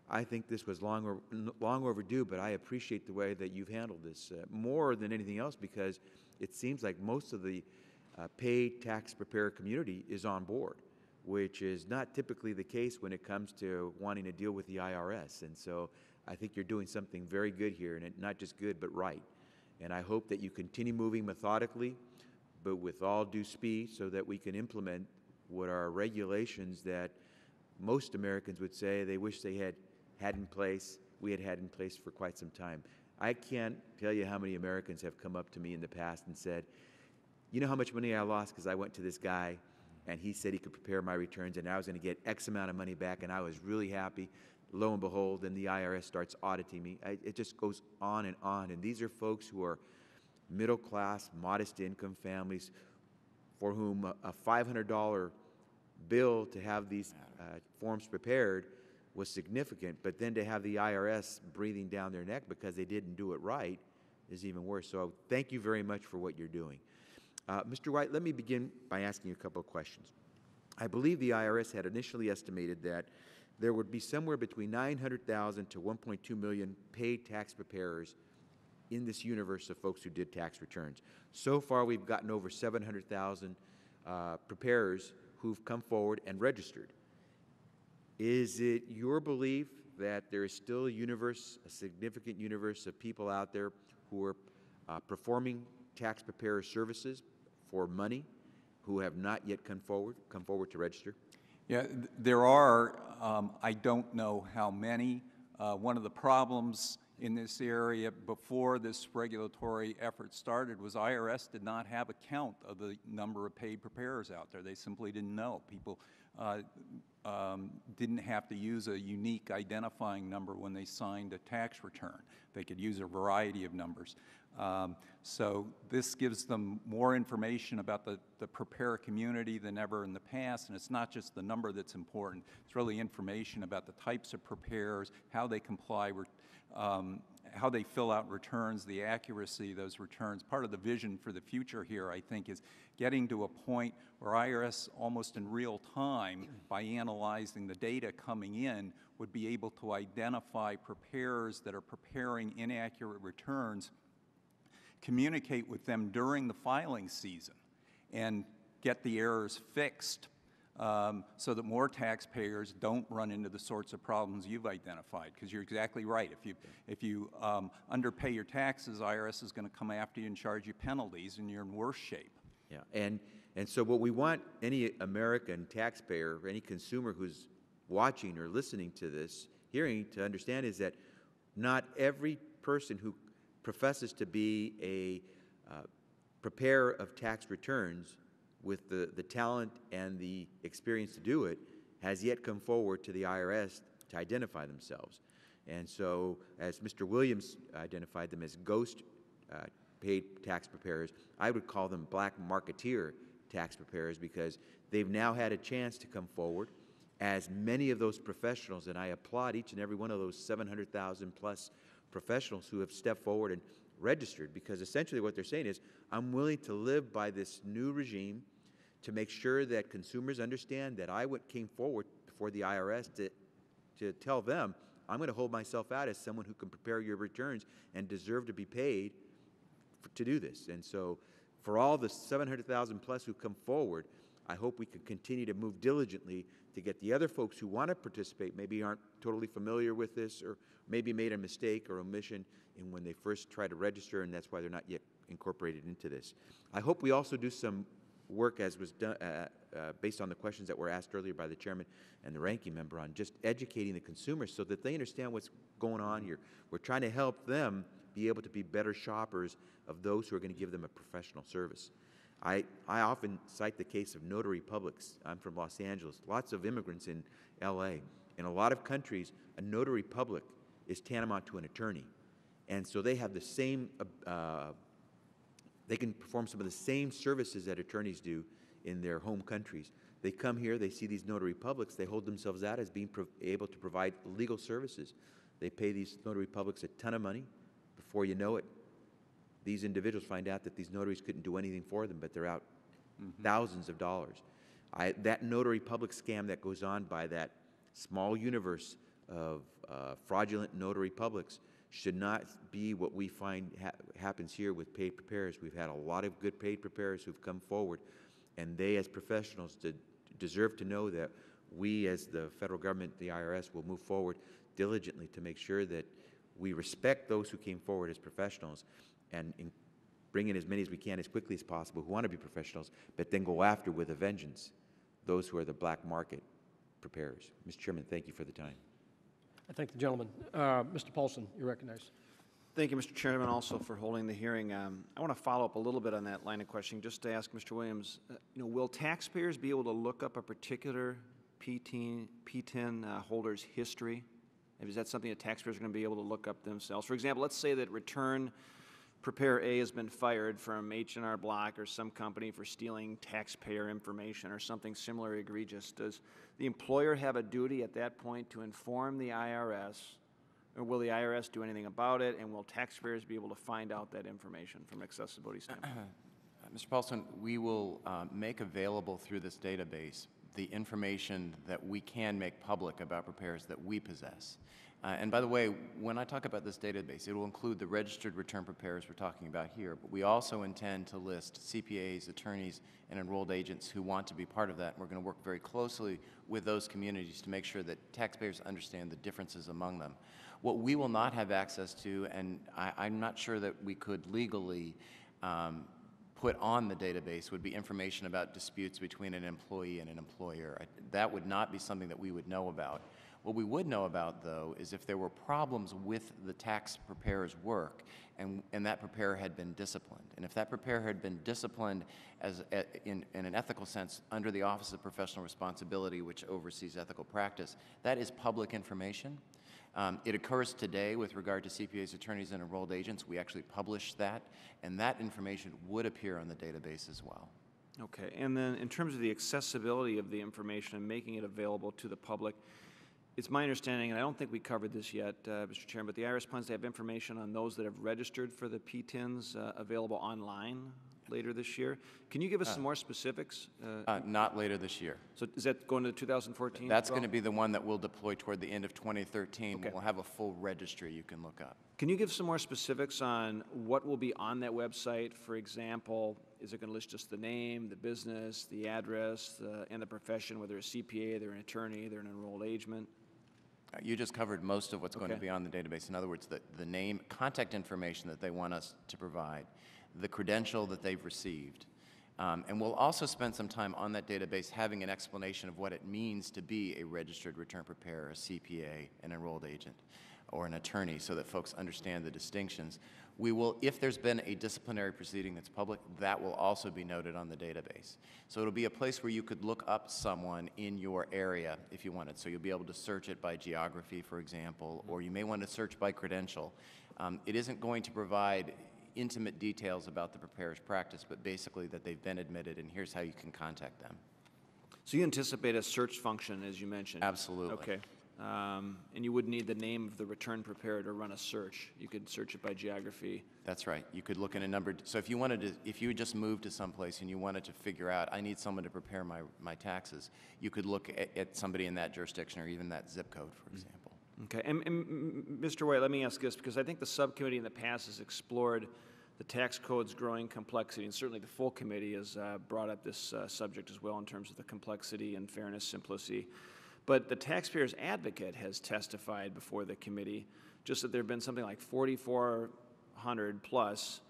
I think this was long overdue, but I appreciate the way that you've handled this more than anything else, because it seems like most of the paid tax preparer community is on board, which is not typically the case when it comes to wanting to deal with the IRS. And so I think you're doing something very good here, and not just good, but right. And I hope that you continue moving methodically, but with all due speed, so that we can implement what are regulations that most Americans would say they wish they had in place, we had in place for quite some time. I can't tell you how many Americans have come up to me in the past and said, you know how much money I lost because I went to this guy and he said he could prepare my returns and I was going to get X amount of money back, and I was really happy. Lo and behold, then the IRS starts auditing me. It just goes on. And these are folks who are middle class, modest income families for whom a $500 bill to have these forms prepared was significant, but then to have the IRS breathing down their neck because they didn't do it right is even worse. So thank you very much for what you're doing. Mr. White, let me begin by asking you a couple of questions. I believe the IRS had initially estimated that there would be somewhere between 900,000 to 1.2 million paid tax preparers in this universe of folks who did tax returns. So far, we've gotten over 700,000 preparers who've come forward and registered. Is it your belief that there is still a significant universe of people out there who are performing tax preparer services for money who have not yet come forward to register? Yeah, there are. I don't know how many. One of the problems in this area before this regulatory effort started was IRS did not have a count of the number of paid preparers out there. They simply didn't know. People didn't have to use a unique identifying number when they signed a tax return. They could use a variety of numbers. So this gives them more information about the preparer community than ever in the past, and it's not just the number that's important. It's really information about the types of preparers, how they comply with how they fill out returns, the accuracy of those returns. Part of the vision for the future here, I think, is getting to a point where IRS, almost in real time, by analyzing the data coming in, would be able to identify preparers that are preparing inaccurate returns, communicate with them during the filing season, and get the errors fixed so that more taxpayers don't run into the sorts of problems you've identified. Because you're exactly right. If you underpay your taxes, IRS is going to come after you and charge you penalties, and you're in worse shape. Yeah, and so what we want any American taxpayer, any consumer who's watching or listening to this hearing to understand is that not every person who professes to be a preparer of tax returns with the talent and the experience to do it has yet come forward to the IRS to identify themselves. And so, as Mr. Williams identified them as ghost paid tax preparers, I would call them black marketeer tax preparers, because they've now had a chance to come forward as many of those professionals, and I applaud each and every one of those 700,000 plus professionals who have stepped forward and registered, because essentially what they're saying is, I'm willing to live by this new regime to make sure that consumers understand that I came forward before the IRS to tell them, I'm going to hold myself out as someone who can prepare your returns and deserve to be paid to do this. And so for all the 700,000 plus who come forward, I hope we can continue to move diligently to get the other folks who want to participate, maybe aren't totally familiar with this, or maybe made a mistake or omission in when they first try to register, and that's why they're not yet incorporated into this. I hope we also do some work, as was done based on the questions that were asked earlier by the chairman and the ranking member, on just educating the consumers so that they understand what's going on here. We're trying to help them be able to be better shoppers of those who are going to give them a professional service. I often cite the case of notary publics. I'm from Los Angeles. Lots of immigrants in LA. In a lot of countries, a notary public is tantamount to an attorney. And so they have the same, they can perform some of the same services that attorneys do in their home countries. They come here, they see these notary publics, they hold themselves out as being able to provide legal services. They pay these notary publics a ton of money. Before you know it, these individuals find out that these notaries couldn't do anything for them, but they're out thousands of dollars. That notary public scam that goes on by that small universe of fraudulent notary publics should not be what we find happens here with paid preparers. We've had a lot of good paid preparers who've come forward, and they, as professionals, deserve to know that we, as the federal government, the IRS, will move forward diligently to make sure that we respect those who came forward as professionals and bring in as many as we can as quickly as possible who want to be professionals, but then go after with a vengeance those who are the black market preparers. Mr. Chairman, thank you for the time. I thank the gentleman. Mr. Paulson, you're recognized. Thank you, Mr. Chairman, also for holding the hearing. I want to follow up a little bit on that line of questioning, just to ask Mr. Williams, will taxpayers be able to look up a particular P10 holder's history? Is that something that taxpayers are going to be able to look up themselves? For example, let's say that return preparer A has been fired from H&R Block or some company for stealing taxpayer information or something similar egregious. Does the employer have a duty at that point to inform the IRS, or will the IRS do anything about it, and will taxpayers be able to find out that information from an accessibility standpoint? Mr. Paulson, we will make available through this database the information that we can make public about preparers that we possess. And by the way, when I talk about this database, it will include the registered return preparers we're talking about here, but we also intend to list CPAs, attorneys, and enrolled agents who want to be part of that. And we're going to work very closely with those communities to make sure that taxpayers understand the differences among them. What we will not have access to, and I'm not sure that we could legally put on the database, would be information about disputes between an employee and an employer. That would not be something that we would know about. What we would know about, though, is if there were problems with the tax preparer's work and that preparer had been disciplined. And if that preparer had been disciplined in an ethical sense under the Office of Professional Responsibility, which oversees ethical practice, that is public information. It occurs today with regard to CPAs, attorneys, and enrolled agents. We actually publish that, and that information would appear on the database as well. Okay, and then in terms of the accessibility of the information and making it available to the public, it's my understanding, and I don't think we covered this yet, Mr. Chairman, but the IRS plans to have information on those that have registered for the P10s available online later this year. Can you give us some more specifics? Not later this year. So is that going to 2014? That's going to be the one that we'll deploy toward the end of 2013. Okay. We'll have a full registry you can look up. Can you give some more specifics on what will be on that website? For example, is it going to list just the name, the business, the address, and the profession, whether a CPA, they're an attorney, they're an enrolled agent? You just covered most of what's going to be on the database. In other words, the name, contact information that they want us to provide, the credential that they've received. And we'll also spend some time on that database having an explanation of what it means to be a registered return preparer, a CPA, an enrolled agent. or an attorney so that folks understand the distinctions. We will, if there's been a disciplinary proceeding that's public, that will also be noted on the database. So it'll be a place where you could look up someone in your area if you wanted. So you'll be able to search it by geography, for example, or you may want to search by credential. It isn't going to provide intimate details about the preparer's practice, but basically that they've been admitted and here's how you can contact them. So you anticipate a search function, as you mentioned? Absolutely. Okay. And you wouldn't need the name of the return preparer to run a search. You could search it by geography. That's right. You could look in a number. So if you wanted to, if you had just moved to someplace and you wanted to figure out, I need someone to prepare my taxes, you could look at somebody in that jurisdiction or even that zip code, for example. Okay. And Mr. White, let me ask this, because I think the subcommittee in the past has explored the tax code's growing complexity, and certainly the full committee has brought up this subject as well in terms of the complexity and fairness, simplicity. But the taxpayer's advocate has testified before the committee just that there have been something like 4,400 plus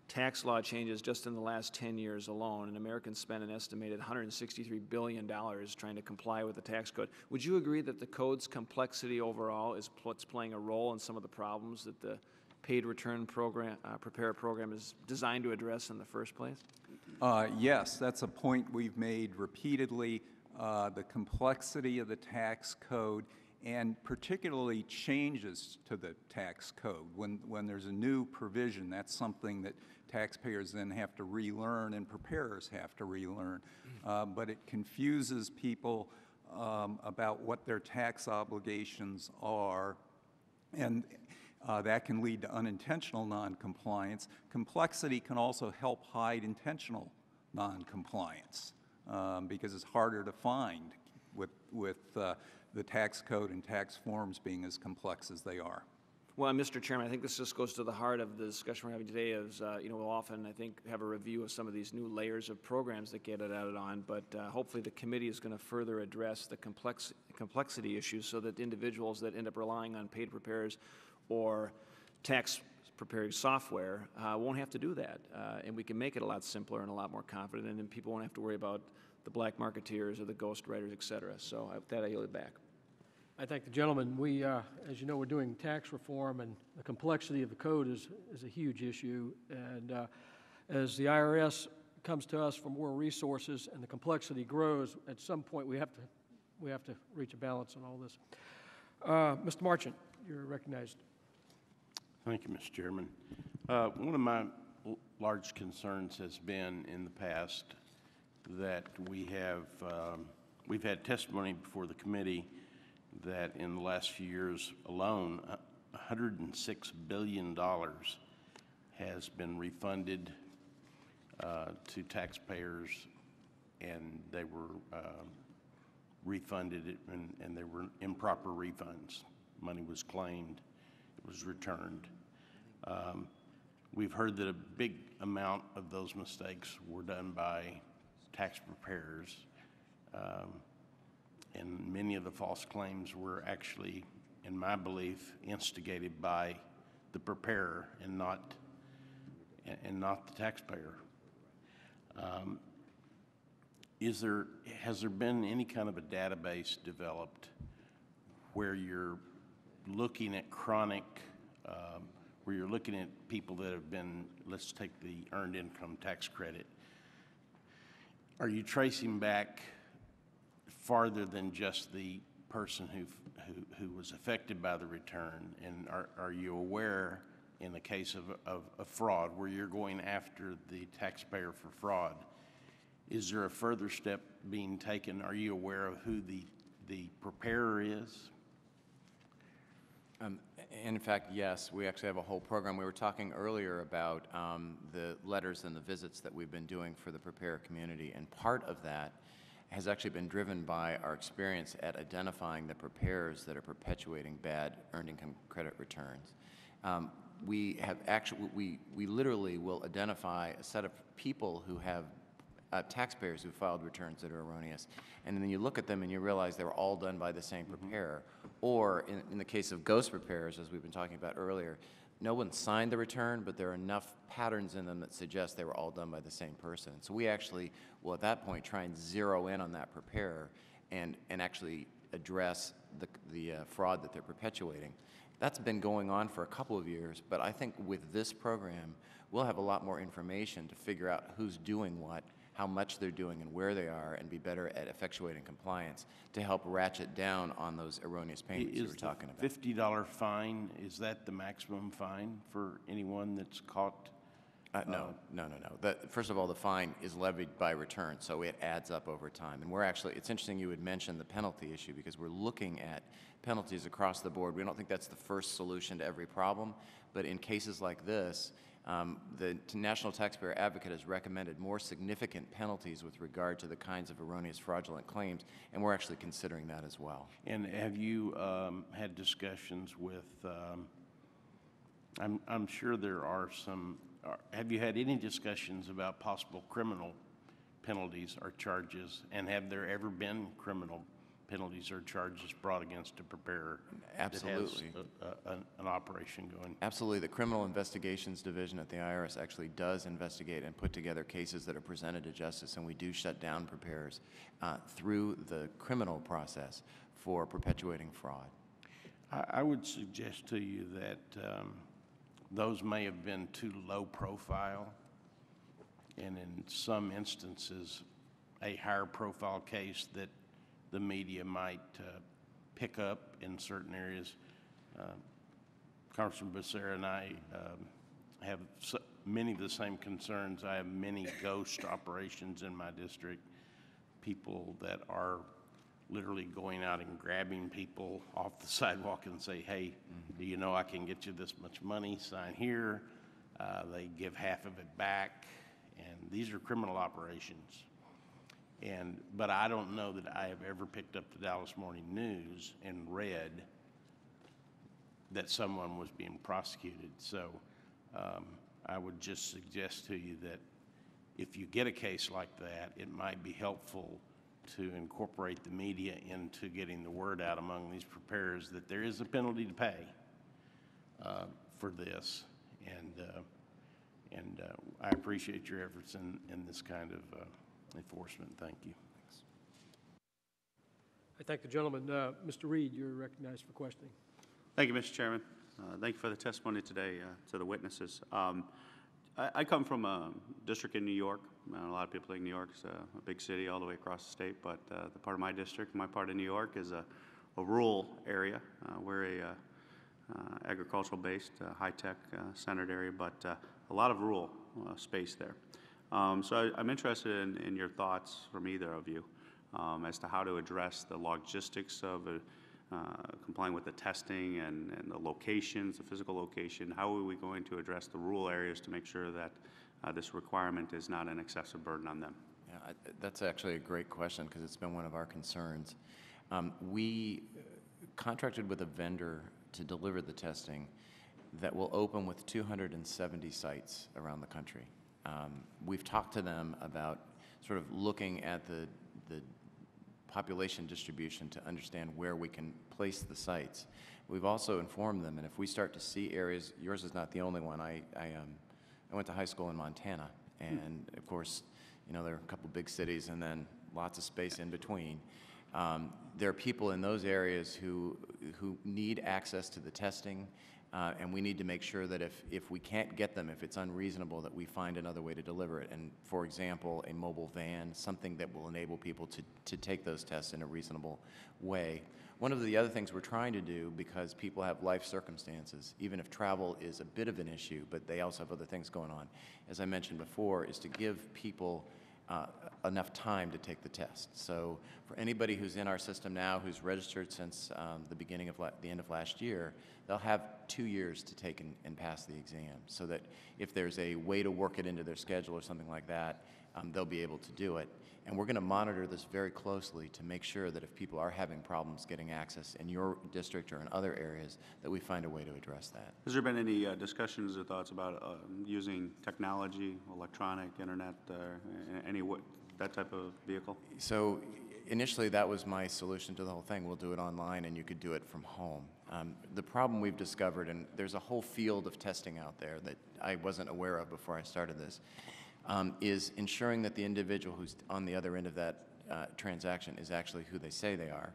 tax law changes just in the last 10 years alone, and Americans spend an estimated $163 billion trying to comply with the tax code. Would you agree that the code's complexity overall is what's playing a role in some of the problems that the paid return program, preparer program is designed to address in the first place? Yes, that's a point we've made repeatedly. The complexity of the tax code and particularly changes to the tax code. When there's a new provision, that's something that taxpayers then have to relearn and preparers have to relearn. But it confuses people about what their tax obligations are, and that can lead to unintentional noncompliance. Complexity can also help hide intentional noncompliance. Because it's harder to find with the tax code and tax forms being as complex as they are. Well, Mr. Chairman, I think this just goes to the heart of the discussion we're having today is, we'll often, I think, have a review of some of these new layers of programs that get added on, but hopefully the committee is going to further address the complexity issues so that individuals that end up relying on paid preparers or tax preparing software won't have to do that, and we can make it a lot simpler and a lot more confident, and then people won't have to worry about the black marketeers or the ghost writers, et cetera. So with that, I yield it back. I thank the gentleman. We, as you know, we're doing tax reform, and the complexity of the code is a huge issue. And as the IRS comes to us for more resources and the complexity grows, at some point we have to reach a balance on all this. Mr. Marchant, you're recognized. Thank you, Mr. Chairman. One of my large concerns has been in the past that we've had testimony before the committee that in the last few years alone, $106 billion has been refunded to taxpayers, and they were refunded, and they were improper refunds. Money was claimed, it was returned. We've heard that a big amount of those mistakes were done by tax preparers, and many of the false claims were actually, in my belief, instigated by the preparer and not the taxpayer. Has there been any kind of a database developed where you're looking at chronic, where you're looking at people that have been, let's take the earned income tax credit, are you tracing back farther than just the person who was affected by the return? And are you aware, in the case of a fraud, where you're going after the taxpayer for fraud, is there a further step being taken? Are you aware of who the preparer is? In fact, yes, we actually have a whole program. We were talking earlier about the letters and the visits that we've been doing for the preparer community, and part of that has actually been driven by our experience at identifying the preparers that are perpetuating bad earned income credit returns. We have actually, we literally will identify a set of people who have taxpayers who filed returns that are erroneous, and then you look at them and you realize they were all done by the same preparer. Or in the case of ghost preparers, as we've been talking about earlier, no one signed the return, but there are enough patterns in them that suggest they were all done by the same person. So we actually will at that point try and zero in on that preparer and actually address the fraud that they're perpetuating. That's been going on for a couple of years, but I think with this program, we'll have a lot more information to figure out who's doing what, how much they're doing, and where they are, and be better at effectuating compliance to help ratchet down on those erroneous payments you were talking about. Is the $50 fine, is that the maximum fine for anyone that's caught? No. First of all, the fine is levied by return, so it adds up over time. And we're actually, it's interesting you would mention the penalty issue, because we're looking at penalties across the board. We don't think that's the first solution to every problem, but in cases like this, the National Taxpayer Advocate has recommended more significant penalties with regard to the kinds of erroneous fraudulent claims, and we're actually considering that as well. And have you had discussions with, I'm sure there are some, have you had any discussions about possible criminal penalties or charges, and have there ever been criminal penalties or charges brought against a preparer Absolutely. that has an operation going? Absolutely. The Criminal Investigations Division at the IRS actually does investigate and put together cases that are presented to justice, and we do shut down preparers through the criminal process for perpetuating fraud. I would suggest to you that those may have been too low profile, and in some instances, a higher profile case that the media might pick up in certain areas. Congressman Becerra and I have many of the same concerns. I have many ghost operations in my district, people that are literally going out and grabbing people off the sidewalk and say, hey, do you know I can get you this much money, sign here. They give half of it back, and these are criminal operations. But I don't know that I have ever picked up the Dallas Morning News and read that someone was being prosecuted. So I would just suggest to you that if you get a case like that, it might be helpful to incorporate the media into getting the word out among these preparers that there is a penalty to pay for this. And I appreciate your efforts in this kind of enforcement. Thank you. I thank the gentleman. Mr. Reed, you're recognized for questioning. Thank you, Mr. Chairman. Thank you for the testimony today to the witnesses. I come from a district in New York. A lot of people think New York's a big city all the way across the state, but the part of my district, my part of New York, is a rural area. We're a agricultural-based, high-tech centered area, but a lot of rural space there. So I'm interested in your thoughts from either of you as to how to address the logistics of complying with the testing and the locations, the physical location. How are we going to address the rural areas to make sure that this requirement is not an excessive burden on them? Yeah, that's actually a great question, because it's been one of our concerns. We contracted with a vendor to deliver the testing that will open with 270 sites around the country. We've talked to them about sort of looking at the population distribution to understand where we can place the sites. We've also informed them, and if we start to see areas, yours is not the only one. I went to high school in Montana, and of course, you know, there are a couple big cities and then lots of space in between. There are people in those areas who need access to the testing, and we need to make sure that if we can't get them, if it's unreasonable, that we find another way to deliver it. And for example, a mobile van, something that will enable people to take those tests in a reasonable way. One of the other things we're trying to do, because people have life circumstances, even if travel is a bit of an issue, but they also have other things going on, as I mentioned before, is to give people enough time to take the test. So for anybody who's in our system now, who's registered since the end of last year, they'll have 2 years to take and pass the exam, so that if there's a way to work it into their schedule or something like that, they'll be able to do it. And we're going to monitor this very closely to make sure that if people are having problems getting access in your district or in other areas, that we find a way to address that. Has there been any discussions or thoughts about using technology, electronic, internet, that type of vehicle? So initially that was my solution to the whole thing. We'll do it online and you could do it from home. The problem we've discovered, and there's a whole field of testing out there that I wasn't aware of before I started this, is ensuring that the individual who's on the other end of that transaction is actually who they say they are.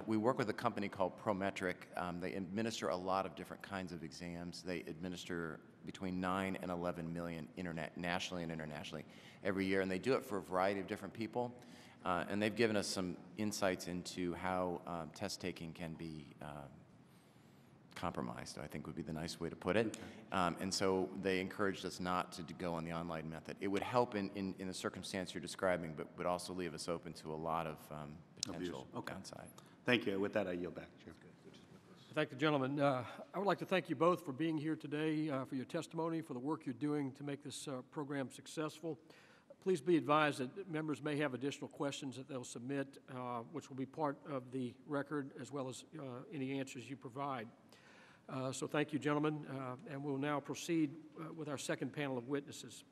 We work with a company called Prometric. They administer a lot of different kinds of exams. They administer between 9 and 11 million nationally and internationally every year, and they do it for a variety of different people. And they've given us some insights into how test taking can be compromised, I think would be the nice way to put it. And so they encouraged us not to go on the online method. It would help in the circumstance you're describing, but would also leave us open to a lot of potential downside. Thank you. With that, I yield back, Chair. Thank the gentleman. I would like to thank you both for being here today, for your testimony, for the work you're doing to make this program successful. Please be advised that members may have additional questions that they'll submit, which will be part of the record, as well as any answers you provide. So thank you, gentlemen, and we'll now proceed with our second panel of witnesses.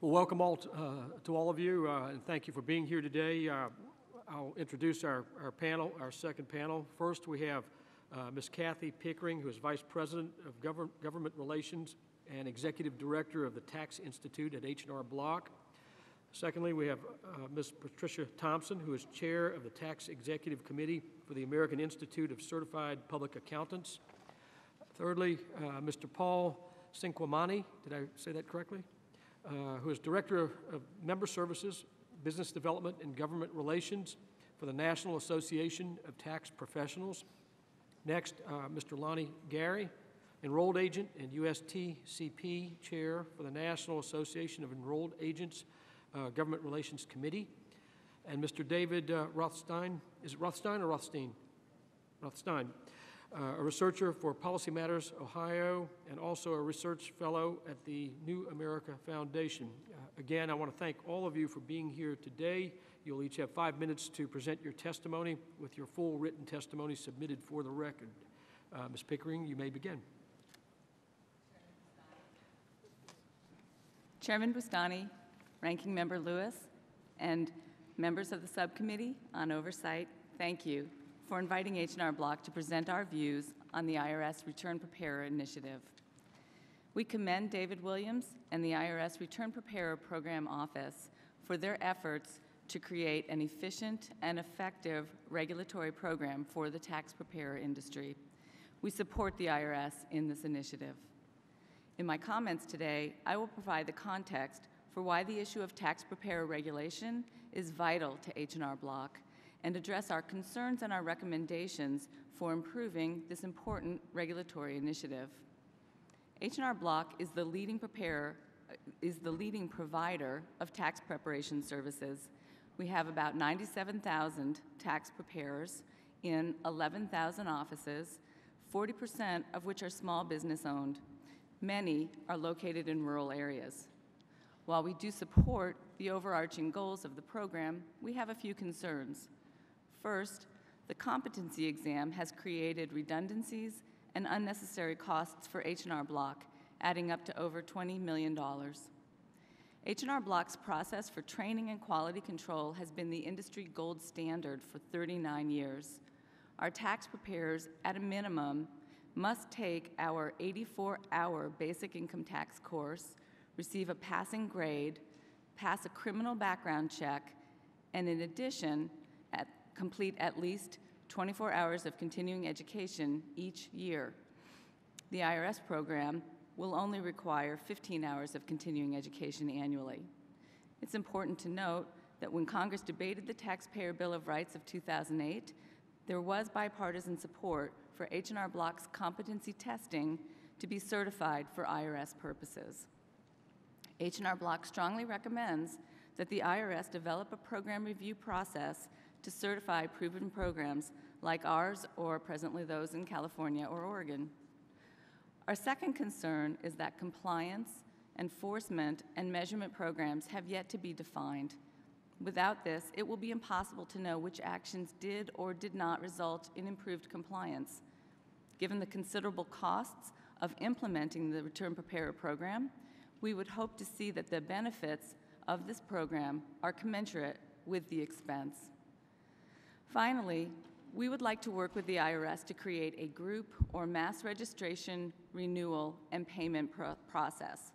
Well, welcome all to all of you, and thank you for being here today. I'll introduce our panel, our second panel. First, we have Ms. Kathy Pickering, who is Vice President of Government Relations and Executive Director of the Tax Institute at H&R Block. Secondly, we have Ms. Patricia Thompson, who is Chair of the Tax Executive Committee for the American Institute of Certified Public Accountants. Thirdly, Mr. Paul Cinquamani, did I say that correctly? Who is Director of Member Services, Business Development, and Government Relations for the National Association of Tax Professionals. Next, Mr. Lonnie Gary, Enrolled Agent and USTCP Chair for the National Association of Enrolled Agents Government Relations Committee. And Mr. David Rothstein, is it Rothstein or Rothstein? Rothstein. A researcher for Policy Matters Ohio, and also a research fellow at the New America Foundation. Again, I want to thank all of you for being here today. You'll each have 5 minutes to present your testimony with your full written testimony submitted for the record. Ms. Pickering, you may begin. Chairman Bustani, Ranking Member Lewis, and members of the Subcommittee on Oversight, thank you for inviting H&R Block to present our views on the IRS Return Preparer Initiative. We commend David Williams and the IRS Return Preparer Program Office for their efforts to create an efficient and effective regulatory program for the tax preparer industry. We support the IRS in this initiative. In my comments today, I will provide the context for why the issue of tax preparer regulation is vital to H&R Block, and address our concerns and our recommendations for improving this important regulatory initiative. H&R Block is the leading provider of tax preparation services. We have about 97,000 tax preparers in 11,000 offices, 40% of which are small business owned. Many are located in rural areas. While we do support the overarching goals of the program, we have a few concerns. First, the competency exam has created redundancies and unnecessary costs for H&R Block, adding up to over $20 million. H&R Block's process for training and quality control has been the industry gold standard for 39 years. Our tax preparers, at a minimum, must take our 84-hour basic income tax course, receive a passing grade, pass a criminal background check, and in addition, complete at least 24 hours of continuing education each year. The IRS program will only require 15 hours of continuing education annually. It's important to note that when Congress debated the Taxpayer Bill of Rights of 2008, there was bipartisan support for H&R Block's competency testing to be certified for IRS purposes. H&R Block strongly recommends that the IRS develop a program review process to certify proven programs like ours or presently those in California or Oregon. Our second concern is that compliance, enforcement, and measurement programs have yet to be defined. Without this, it will be impossible to know which actions did or did not result in improved compliance. Given the considerable costs of implementing the Return Preparer program, we would hope to see that the benefits of this program are commensurate with the expense. Finally, we would like to work with the IRS to create a group or mass registration, renewal, and payment process.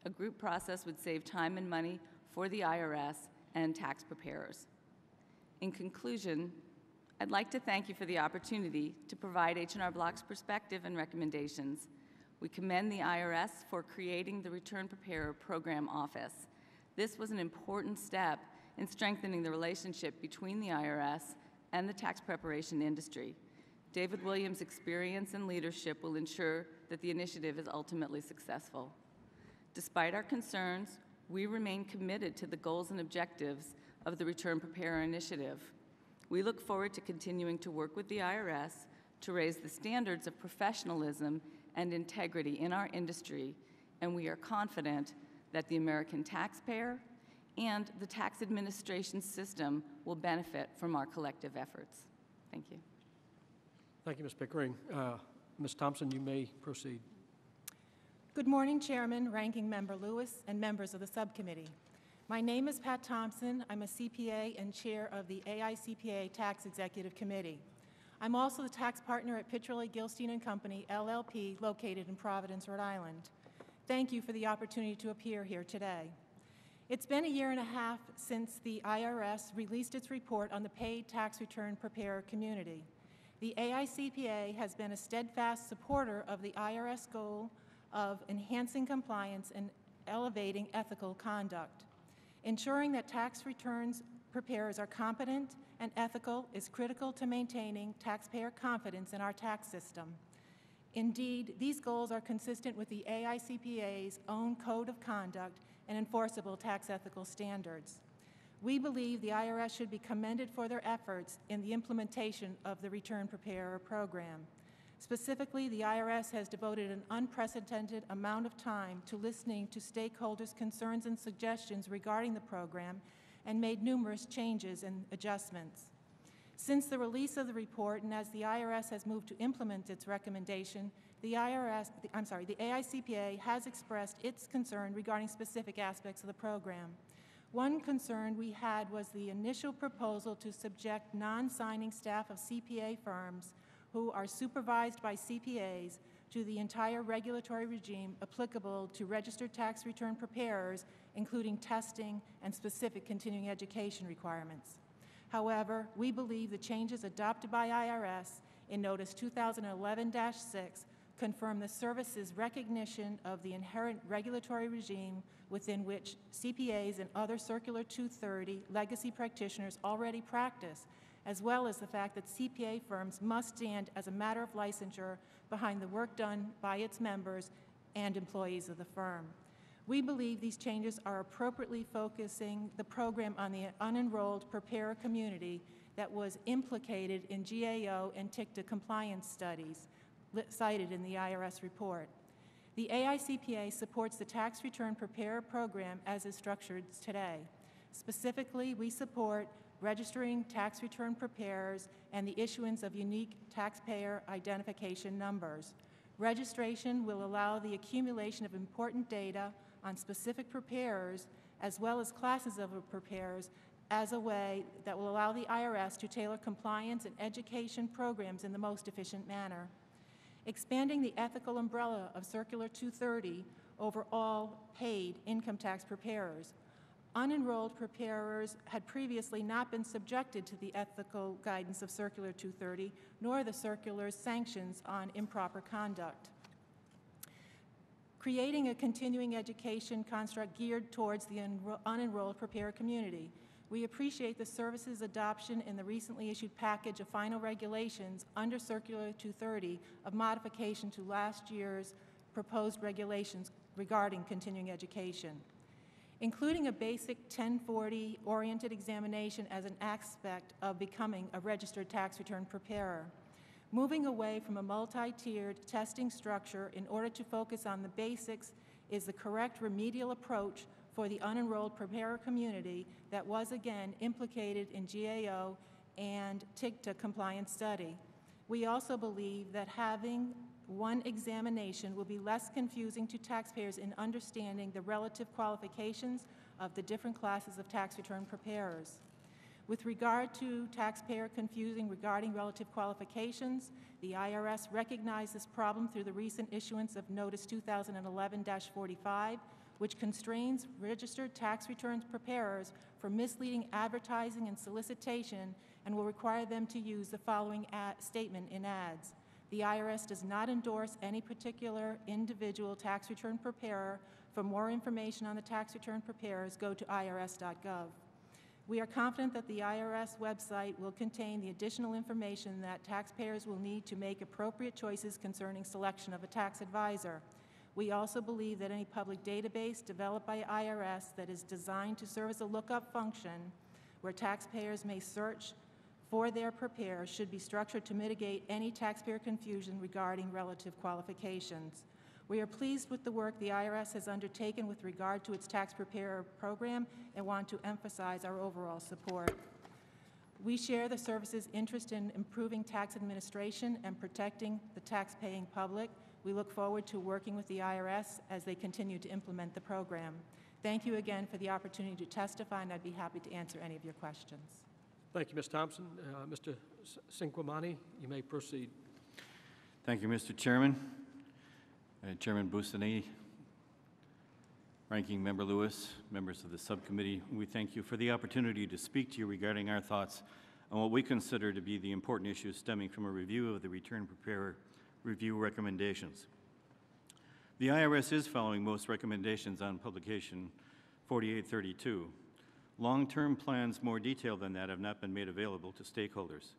A group process would save time and money for the IRS and tax preparers. In conclusion, I'd like to thank you for the opportunity to provide H&R Block's perspective and recommendations. We commend the IRS for creating the Return Preparer Program Office. This was an important step in strengthening the relationship between the IRS and the tax preparation industry. David Williams' experience and leadership will ensure that the initiative is ultimately successful. Despite our concerns, we remain committed to the goals and objectives of the Return Preparer Initiative. We look forward to continuing to work with the IRS to raise the standards of professionalism and integrity in our industry, and we are confident that the American taxpayer and the tax administration system will benefit from our collective efforts. Thank you. Thank you, Ms. Pickering. Ms. Thompson, you may proceed. Good morning, Chairman, Ranking Member Lewis, and members of the subcommittee. My name is Pat Thompson. I'm a CPA and chair of the AICPA Tax Executive Committee. I'm also the tax partner at Pitcherley, Gilstein & Company, LLP, located in Providence, Rhode Island. Thank you for the opportunity to appear here today. It's been a year and a half since the IRS released its report on the paid tax return preparer community. The AICPA has been a steadfast supporter of the IRS goal of enhancing compliance and elevating ethical conduct. Ensuring that tax returns preparers are competent and ethical is critical to maintaining taxpayer confidence in our tax system. Indeed, these goals are consistent with the AICPA's own code of conduct and enforceable tax ethical standards. We believe the IRS should be commended for their efforts in the implementation of the Return Preparer program. Specifically, the IRS has devoted an unprecedented amount of time to listening to stakeholders' concerns and suggestions regarding the program and made numerous changes and adjustments. Since the release of the report and as the IRS has moved to implement its recommendation, the AICPA has expressed its concern regarding specific aspects of the program. One concern we had was the initial proposal to subject non-signing staff of CPA firms who are supervised by CPAs to the entire regulatory regime applicable to registered tax return preparers, including testing and specific continuing education requirements. However, we believe the changes adopted by IRS in Notice 2011-6 confirm the service's recognition of the inherent regulatory regime within which CPAs and other Circular 230 legacy practitioners already practice, as well as the fact that CPA firms must stand as a matter of licensure behind the work done by its members and employees of the firm. We believe these changes are appropriately focusing the program on the unenrolled preparer community that was implicated in GAO and TICTA compliance studies cited in the IRS report. The AICPA supports the tax return preparer program as is structured today. Specifically, we support registering tax return preparers and the issuance of unique taxpayer identification numbers. Registration will allow the accumulation of important data on specific preparers as well as classes of preparers as a way that will allow the IRS to tailor compliance and education programs in the most efficient manner. Expanding the ethical umbrella of Circular 230 over all paid income tax preparers. Unenrolled preparers had previously not been subjected to the ethical guidance of Circular 230, nor the circular's sanctions on improper conduct. Creating a continuing education construct geared towards the unenrolled preparer community. We appreciate the service's adoption in the recently issued package of final regulations under Circular 230 of modification to last year's proposed regulations regarding continuing education, including a basic 1040 oriented examination as an aspect of becoming a registered tax return preparer. Moving away from a multi-tiered testing structure in order to focus on the basics is the correct remedial approach for the unenrolled preparer community that was again implicated in GAO and TIGTA compliance study. We also believe that having one examination will be less confusing to taxpayers in understanding the relative qualifications of the different classes of tax return preparers. With regard to taxpayer confusion regarding relative qualifications, the IRS recognized this problem through the recent issuance of Notice 2011-45, which constrains registered tax returns preparers from misleading advertising and solicitation and will require them to use the following statement in ads. The IRS does not endorse any particular individual tax return preparer. For more information on the tax return preparers, go to irs.gov. We are confident that the IRS website will contain the additional information that taxpayers will need to make appropriate choices concerning selection of a tax advisor. We also believe that any public database developed by IRS that is designed to serve as a lookup function where taxpayers may search for their preparer should be structured to mitigate any taxpayer confusion regarding relative qualifications. We are pleased with the work the IRS has undertaken with regard to its tax preparer program and want to emphasize our overall support. We share the service's interest in improving tax administration and protecting the tax-paying public. We look forward to working with the IRS as they continue to implement the program. Thank you again for the opportunity to testify, and I'd be happy to answer any of your questions. Thank you, Ms. Thompson. Mr. Cinquemani, you may proceed. Thank you, Mr. Chairman. Chairman Boussané, Ranking Member Lewis, members of the subcommittee, we thank you for the opportunity to speak to you regarding our thoughts on what we consider to be the important issues stemming from a review of the Return Preparer Review recommendations. The IRS is following most recommendations on publication 4832. Long-term plans more detailed than that have not been made available to stakeholders.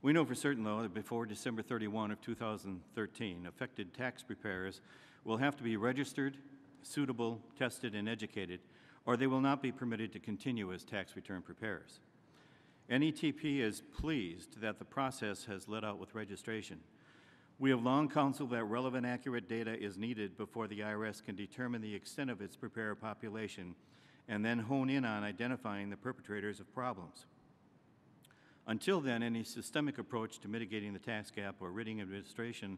We know for certain, though, that before December 31 of 2013, affected tax preparers will have to be registered, suitable, tested, and educated, or they will not be permitted to continue as tax return preparers. NETP is pleased that the process has led out with registration. We have long counseled that relevant, accurate data is needed before the IRS can determine the extent of its preparer population and then hone in on identifying the perpetrators of problems. Until then, any systemic approach to mitigating the tax gap or ridding administration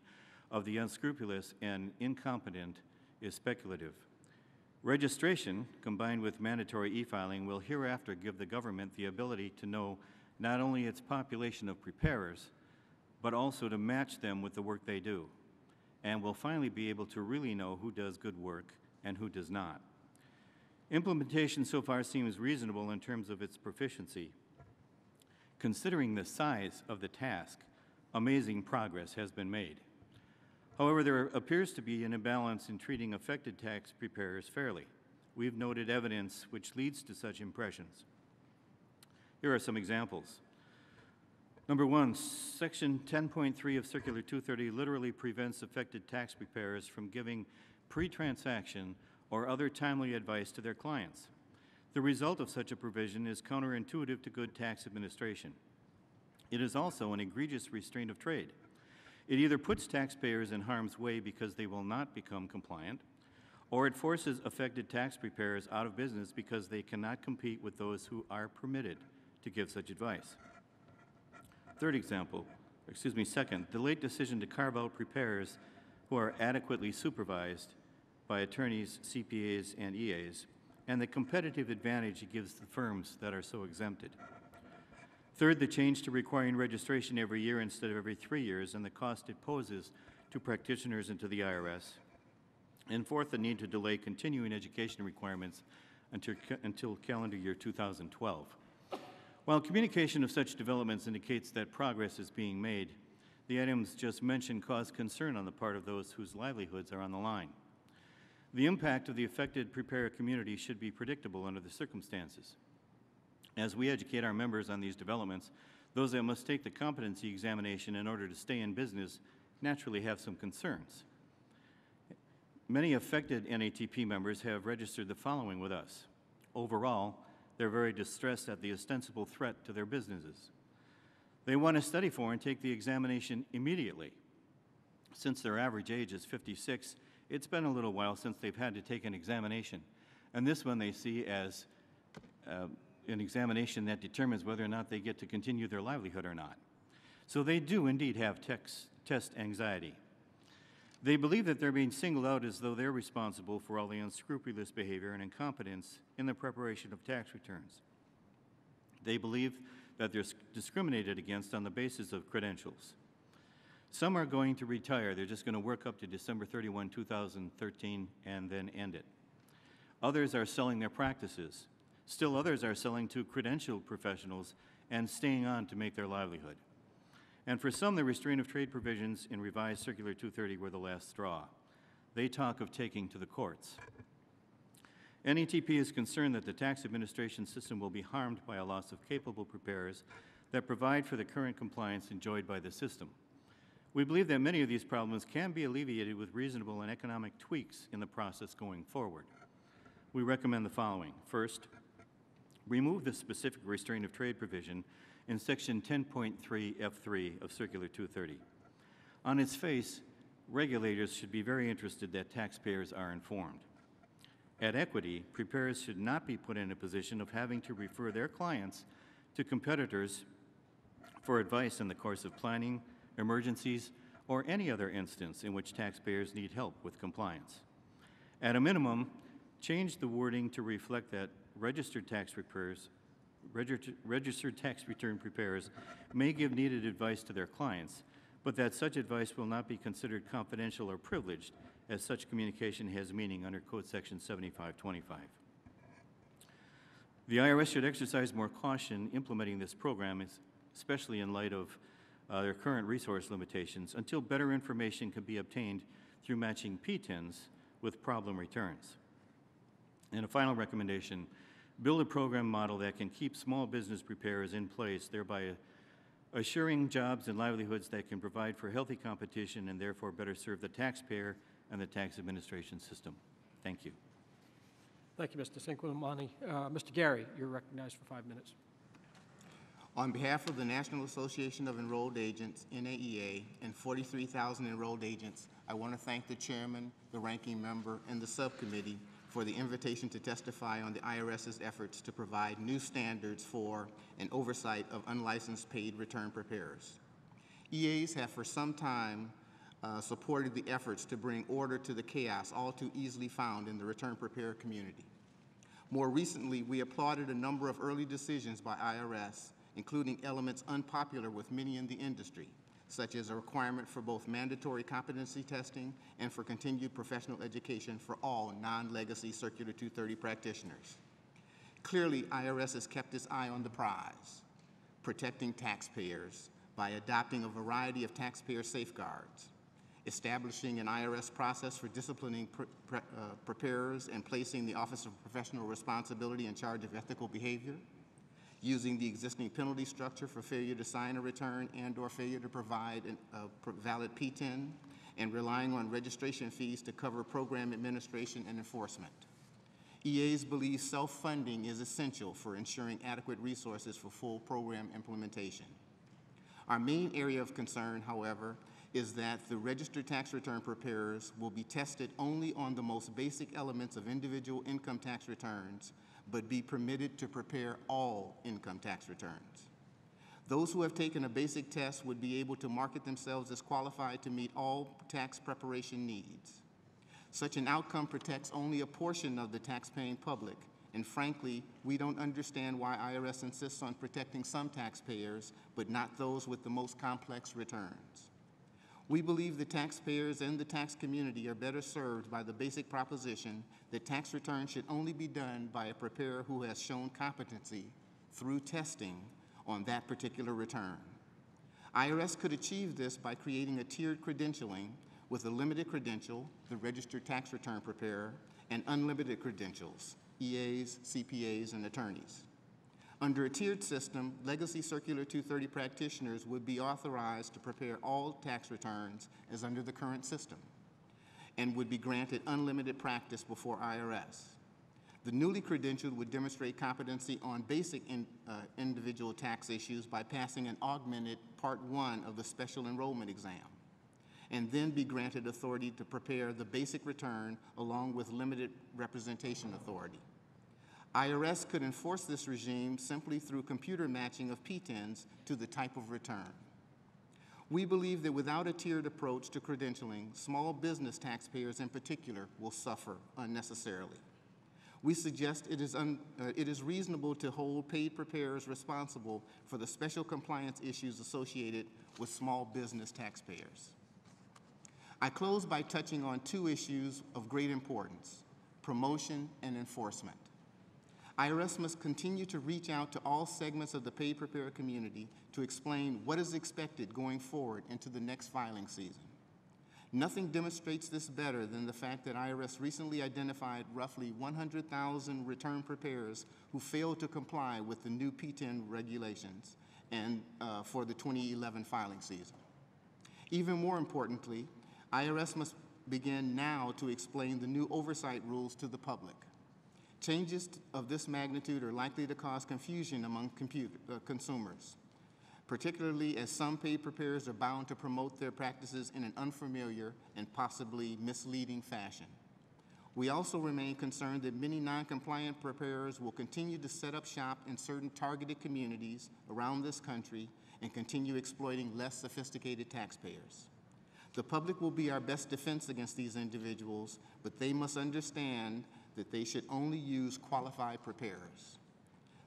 of the unscrupulous and incompetent is speculative. Registration, combined with mandatory e-filing, will hereafter give the government the ability to know not only its population of preparers, but also to match them with the work they do, and will finally be able to really know who does good work and who does not. Implementation so far seems reasonable in terms of its proficiency. Considering the size of the task, amazing progress has been made. However, there appears to be an imbalance in treating affected tax preparers fairly. We've noted evidence which leads to such impressions. Here are some examples. Number one, Section 10.3 of Circular 230 literally prevents affected tax preparers from giving pre-transaction or other timely advice to their clients. The result of such a provision is counterintuitive to good tax administration. It is also an egregious restraint of trade. It either puts taxpayers in harm's way because they will not become compliant, or it forces affected tax preparers out of business because they cannot compete with those who are permitted to give such advice. Second, the late decision to carve out preparers who are adequately supervised by attorneys, CPAs, and EAs, and the competitive advantage it gives the firms that are so exempted. Third, the change to requiring registration every year instead of every 3 years and the cost it poses to practitioners and to the IRS. And fourth, the need to delay continuing education requirements until calendar year 2012. While communication of such developments indicates that progress is being made, the items just mentioned cause concern on the part of those whose livelihoods are on the line. The impact of the affected preparer community should be predictable under the circumstances. As we educate our members on these developments, those that must take the competency examination in order to stay in business naturally have some concerns. Many affected NATP members have registered the following with us. Overall, they're very distressed at the ostensible threat to their businesses. They want to study for and take the examination immediately. Since their average age is 56, it's been a little while since they've had to take an examination. And this one they see as an examination that determines whether or not they get to continue their livelihood or not. So they do indeed have test anxiety. They believe that they're being singled out as though they're responsible for all the unscrupulous behavior and incompetence in the preparation of tax returns. They believe that they're discriminated against on the basis of credentials. Some are going to retire. They're just going to work up to December 31, 2013, and then end it. Others are selling their practices. Still others are selling to credentialed professionals and staying on to make their livelihood. And for some, the restraint of trade provisions in revised Circular 230 were the last straw. They talk of taking to the courts. NATP is concerned that the tax administration system will be harmed by a loss of capable preparers that provide for the current compliance enjoyed by the system. We believe that many of these problems can be alleviated with reasonable and economic tweaks in the process going forward. We recommend the following. First, remove the specific restraint of trade provision in Section 10.3F3 of Circular 230. On its face, regulators should be very interested that taxpayers are informed. At equity, preparers should not be put in a position of having to refer their clients to competitors for advice in the course of planning, emergencies, or any other instance in which taxpayers need help with compliance. At a minimum, change the wording to reflect that registered tax return preparers may give needed advice to their clients, but that such advice will not be considered confidential or privileged, as such communication has meaning under Code Section 7525. The IRS should exercise more caution implementing this program, especially in light of their current resource limitations, until better information can be obtained through matching PTINs with problem returns. And a final recommendation, build a program model that can keep small business preparers in place, thereby assuring jobs and livelihoods that can provide for healthy competition and therefore better serve the taxpayer and the tax administration system. Thank you. Thank you, Mr. Cinquemani. Mr. Gary, you're recognized for 5 minutes. On behalf of the National Association of Enrolled Agents, NAEA, and 43,000 enrolled agents, I want to thank the chairman, the ranking member, and the subcommittee for the invitation to testify on the IRS's efforts to provide new standards for and oversight of unlicensed paid return preparers. EAs have for some time supported the efforts to bring order to the chaos all too easily found in the return preparer community. More recently, we applauded a number of early decisions by IRS, including elements unpopular with many in the industry, such as a requirement for both mandatory competency testing and for continued professional education for all non-legacy Circular 230 practitioners. Clearly, IRS has kept its eye on the prize, protecting taxpayers by adopting a variety of taxpayer safeguards, establishing an IRS process for disciplining preparers and placing the Office of Professional Responsibility in charge of ethical behavior, using the existing penalty structure for failure to sign a return and/or failure to provide a valid PTIN, and relying on registration fees to cover program administration and enforcement. EAs believe self-funding is essential for ensuring adequate resources for full program implementation. Our main area of concern, however, is that the registered tax return preparers will be tested only on the most basic elements of individual income tax returns, but be permitted to prepare all income tax returns. Those who have taken a basic test would be able to market themselves as qualified to meet all tax preparation needs. Such an outcome protects only a portion of the tax-paying public, and frankly, we don't understand why IRS insists on protecting some taxpayers, but not those with the most complex returns. We believe the taxpayers and the tax community are better served by the basic proposition that tax returns should only be done by a preparer who has shown competency through testing on that particular return. IRS could achieve this by creating a tiered credentialing with a limited credential, the registered tax return preparer, and unlimited credentials, EAs, CPAs, and attorneys. Under a tiered system, Legacy Circular 230 practitioners would be authorized to prepare all tax returns as under the current system and would be granted unlimited practice before IRS. The newly credentialed would demonstrate competency on basic individual tax issues by passing an augmented Part 1 of the special enrollment exam, and then be granted authority to prepare the basic return along with limited representation authority. IRS could enforce this regime simply through computer matching of PTINs to the type of return. We believe that without a tiered approach to credentialing, small business taxpayers in particular will suffer unnecessarily. We suggest it is reasonable to hold paid preparers responsible for the special compliance issues associated with small business taxpayers. I close by touching on two issues of great importance: promotion and enforcement. IRS must continue to reach out to all segments of the paid preparer community to explain what is expected going forward into the next filing season. Nothing demonstrates this better than the fact that IRS recently identified roughly 100,000 return preparers who failed to comply with the new PTIN regulations and for the 2011 filing season. Even more importantly, IRS must begin now to explain the new oversight rules to the public. Changes of this magnitude are likely to cause confusion among consumers, particularly as some paid preparers are bound to promote their practices in an unfamiliar and possibly misleading fashion. We also remain concerned that many non-compliant preparers will continue to set up shop in certain targeted communities around this country and continue exploiting less sophisticated taxpayers. The public will be our best defense against these individuals, but they must understand that they should only use qualified preparers.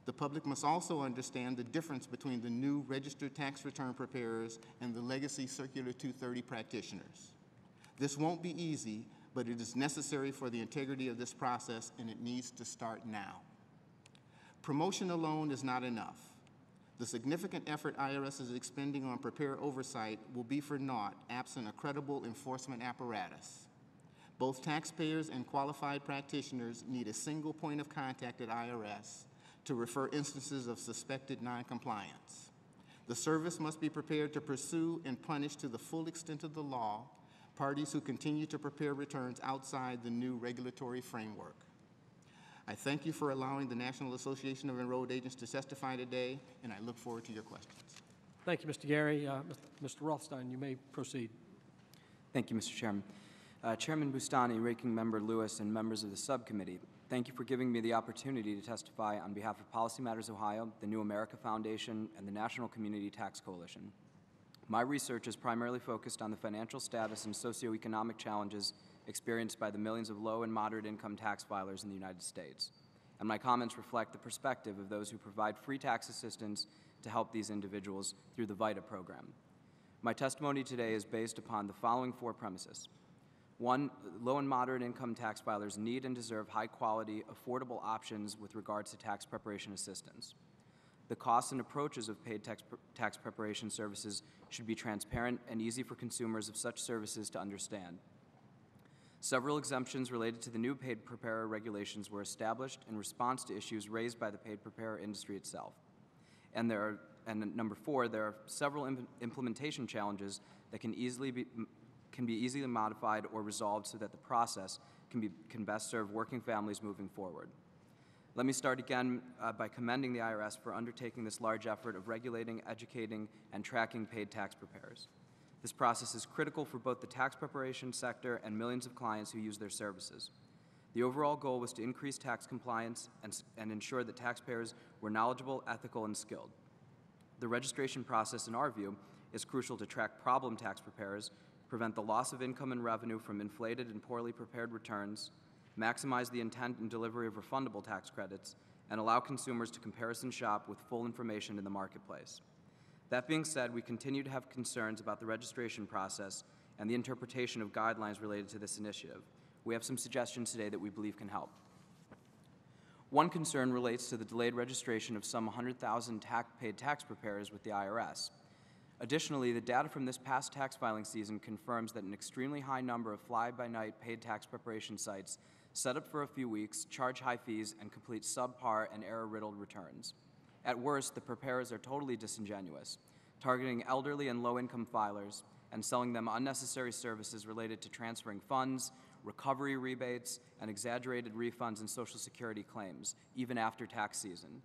The public must also understand the difference between the new registered tax return preparers and the Legacy Circular 230 practitioners. This won't be easy, but it is necessary for the integrity of this process, and it needs to start now. Promotion alone is not enough. The significant effort IRS is expending on preparer oversight will be for naught absent a credible enforcement apparatus. Both taxpayers and qualified practitioners need a single point of contact at IRS to refer instances of suspected noncompliance. The service must be prepared to pursue and punish to the full extent of the law parties who continue to prepare returns outside the new regulatory framework. I thank you for allowing the National Association of Enrolled Agents to testify today, and I look forward to your questions. Thank you, Mr. Gary. Mr. Rothstein, you may proceed. Thank you, Mr. Chairman. Chairman Bustani, Ranking Member Lewis, and members of the subcommittee, thank you for giving me the opportunity to testify on behalf of Policy Matters Ohio, the New America Foundation, and the National Community Tax Coalition. My research is primarily focused on the financial status and socioeconomic challenges experienced by the millions of low and moderate income tax filers in the United States, and my comments reflect the perspective of those who provide free tax assistance to help these individuals through the VITA program. My testimony today is based upon the following four premises. One, low and moderate income tax filers need and deserve high-quality, affordable options with regards to tax preparation assistance. The costs and approaches of paid tax preparation services should be transparent and easy for consumers of such services to understand. Several exemptions related to the new paid preparer regulations were established in response to issues raised by the paid preparer industry itself. And number four, there are several implementation challenges that can be easily modified or resolved so that the process can best serve working families moving forward. Let me start again by commending the IRS for undertaking this large effort of regulating, educating, and tracking paid tax preparers. This process is critical for both the tax preparation sector and millions of clients who use their services. The overall goal was to increase tax compliance and ensure that taxpayers were knowledgeable, ethical, and skilled. The registration process, in our view, is crucial to track problem tax preparers, prevent the loss of income and revenue from inflated and poorly prepared returns, maximize the intent and delivery of refundable tax credits, and allow consumers to comparison shop with full information in the marketplace. That being said, we continue to have concerns about the registration process and the interpretation of guidelines related to this initiative. We have some suggestions today that we believe can help. One concern relates to the delayed registration of some 100,000 paid tax preparers with the IRS. Additionally, the data from this past tax filing season confirms that an extremely high number of fly-by-night paid tax preparation sites set up for a few weeks, charge high fees, and complete subpar and error-riddled returns. At worst, the preparers are totally disingenuous, targeting elderly and low-income filers and selling them unnecessary services related to transferring funds, recovery rebates, and exaggerated refunds and Social Security claims, even after tax season.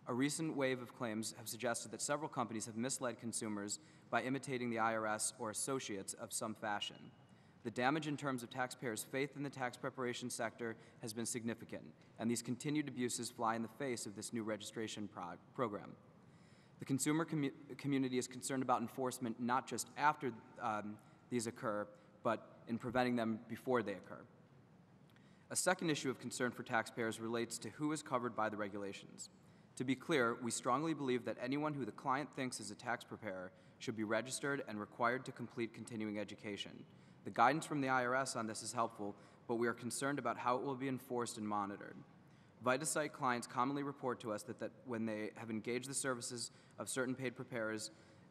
A recent wave of claims have suggested that several companies have misled consumers by imitating the IRS or associates of some fashion. The damage in terms of taxpayers' faith in the tax preparation sector has been significant, and these continued abuses fly in the face of this new registration program. The consumer community is concerned about enforcement not just after these occur, but in preventing them before they occur. A second issue of concern for taxpayers relates to who is covered by the regulations. To be clear, we strongly believe that anyone who the client thinks is a tax preparer should be registered and required to complete continuing education. The guidance from the IRS on this is helpful, but we are concerned about how it will be enforced and monitored. VitaSite clients commonly report to us that when they have engaged the services of certain paid preparers,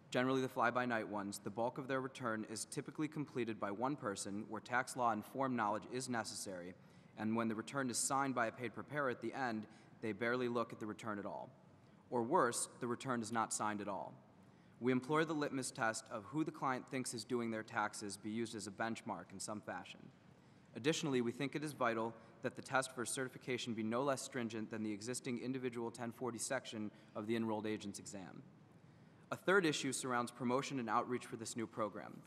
generally the fly-by-night ones, the bulk of their return is typically completed by one person where tax law informed knowledge is necessary, and when the return is signed by a paid preparer at the end, they barely look at the return at all. Or worse, the return is not signed at all. We implore the litmus test of who the client thinks is doing their taxes be used as a benchmark in some fashion. Additionally, we think it is vital that the test for certification be no less stringent than the existing individual 1040 section of the enrolled agent's exam. A third issue surrounds promotion and outreach for this new program.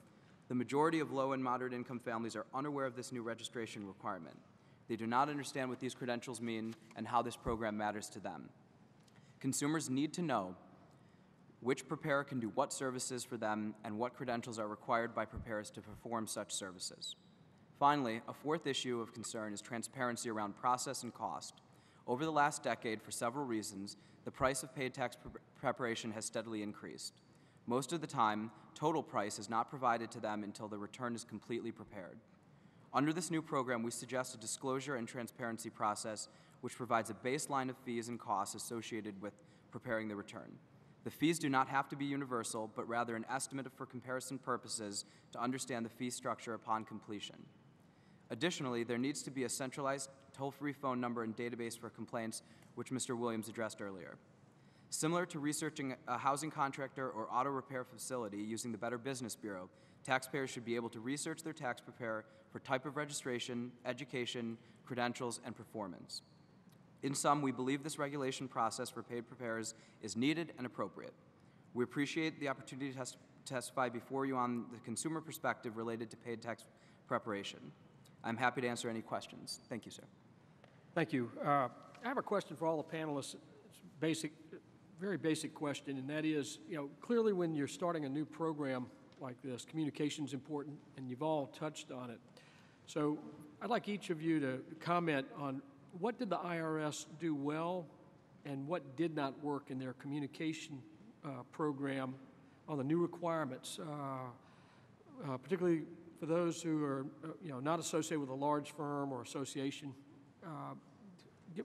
The majority of low and moderate income families are unaware of this new registration requirement. They do not understand what these credentials mean and how this program matters to them. Consumers need to know which preparer can do what services for them and what credentials are required by preparers to perform such services. Finally, a fourth issue of concern is transparency around process and cost. Over the last decade, for several reasons, the price of paid tax preparation has steadily increased. Most of the time, total price is not provided to them until the return is completely prepared. Under this new program, we suggest a disclosure and transparency process which provides a baseline of fees and costs associated with preparing the return. The fees do not have to be universal, but rather an estimate for comparison purposes to understand the fee structure upon completion. Additionally, there needs to be a centralized toll-free phone number and database for complaints, which Mr. Williams addressed earlier. Similar to researching a housing contractor or auto repair facility using the Better Business Bureau, taxpayers should be able to research their tax preparer for type of registration, education, credentials, and performance. In sum, we believe this regulation process for paid preparers is needed and appropriate. We appreciate the opportunity to testify before you on the consumer perspective related to paid tax preparation. I'm happy to answer any questions. Thank you, sir. Thank you. I have a question for all the panelists. It's very basic question, and that is, clearly when you're starting a new program like this, communication is important, and you've all touched on it. So I'd like each of you to comment on what did the IRS do well and what did not work in their communication program on the new requirements, particularly for those who are not associated with a large firm or association.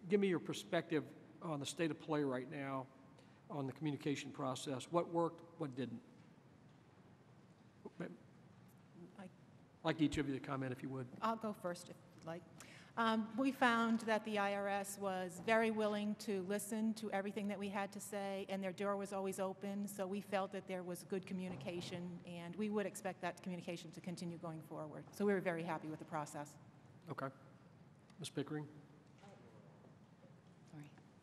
Give me your perspective on the state of play right now on the communication process. What worked, what didn't? I'd like each of you to comment if you would. I'll go first if you'd like. We found that the IRS was very willing to listen to everything that we had to say, and their door was always open, so we felt that there was good communication, and we would expect that communication to continue going forward. So we were very happy with the process. Okay. Ms. Pickering?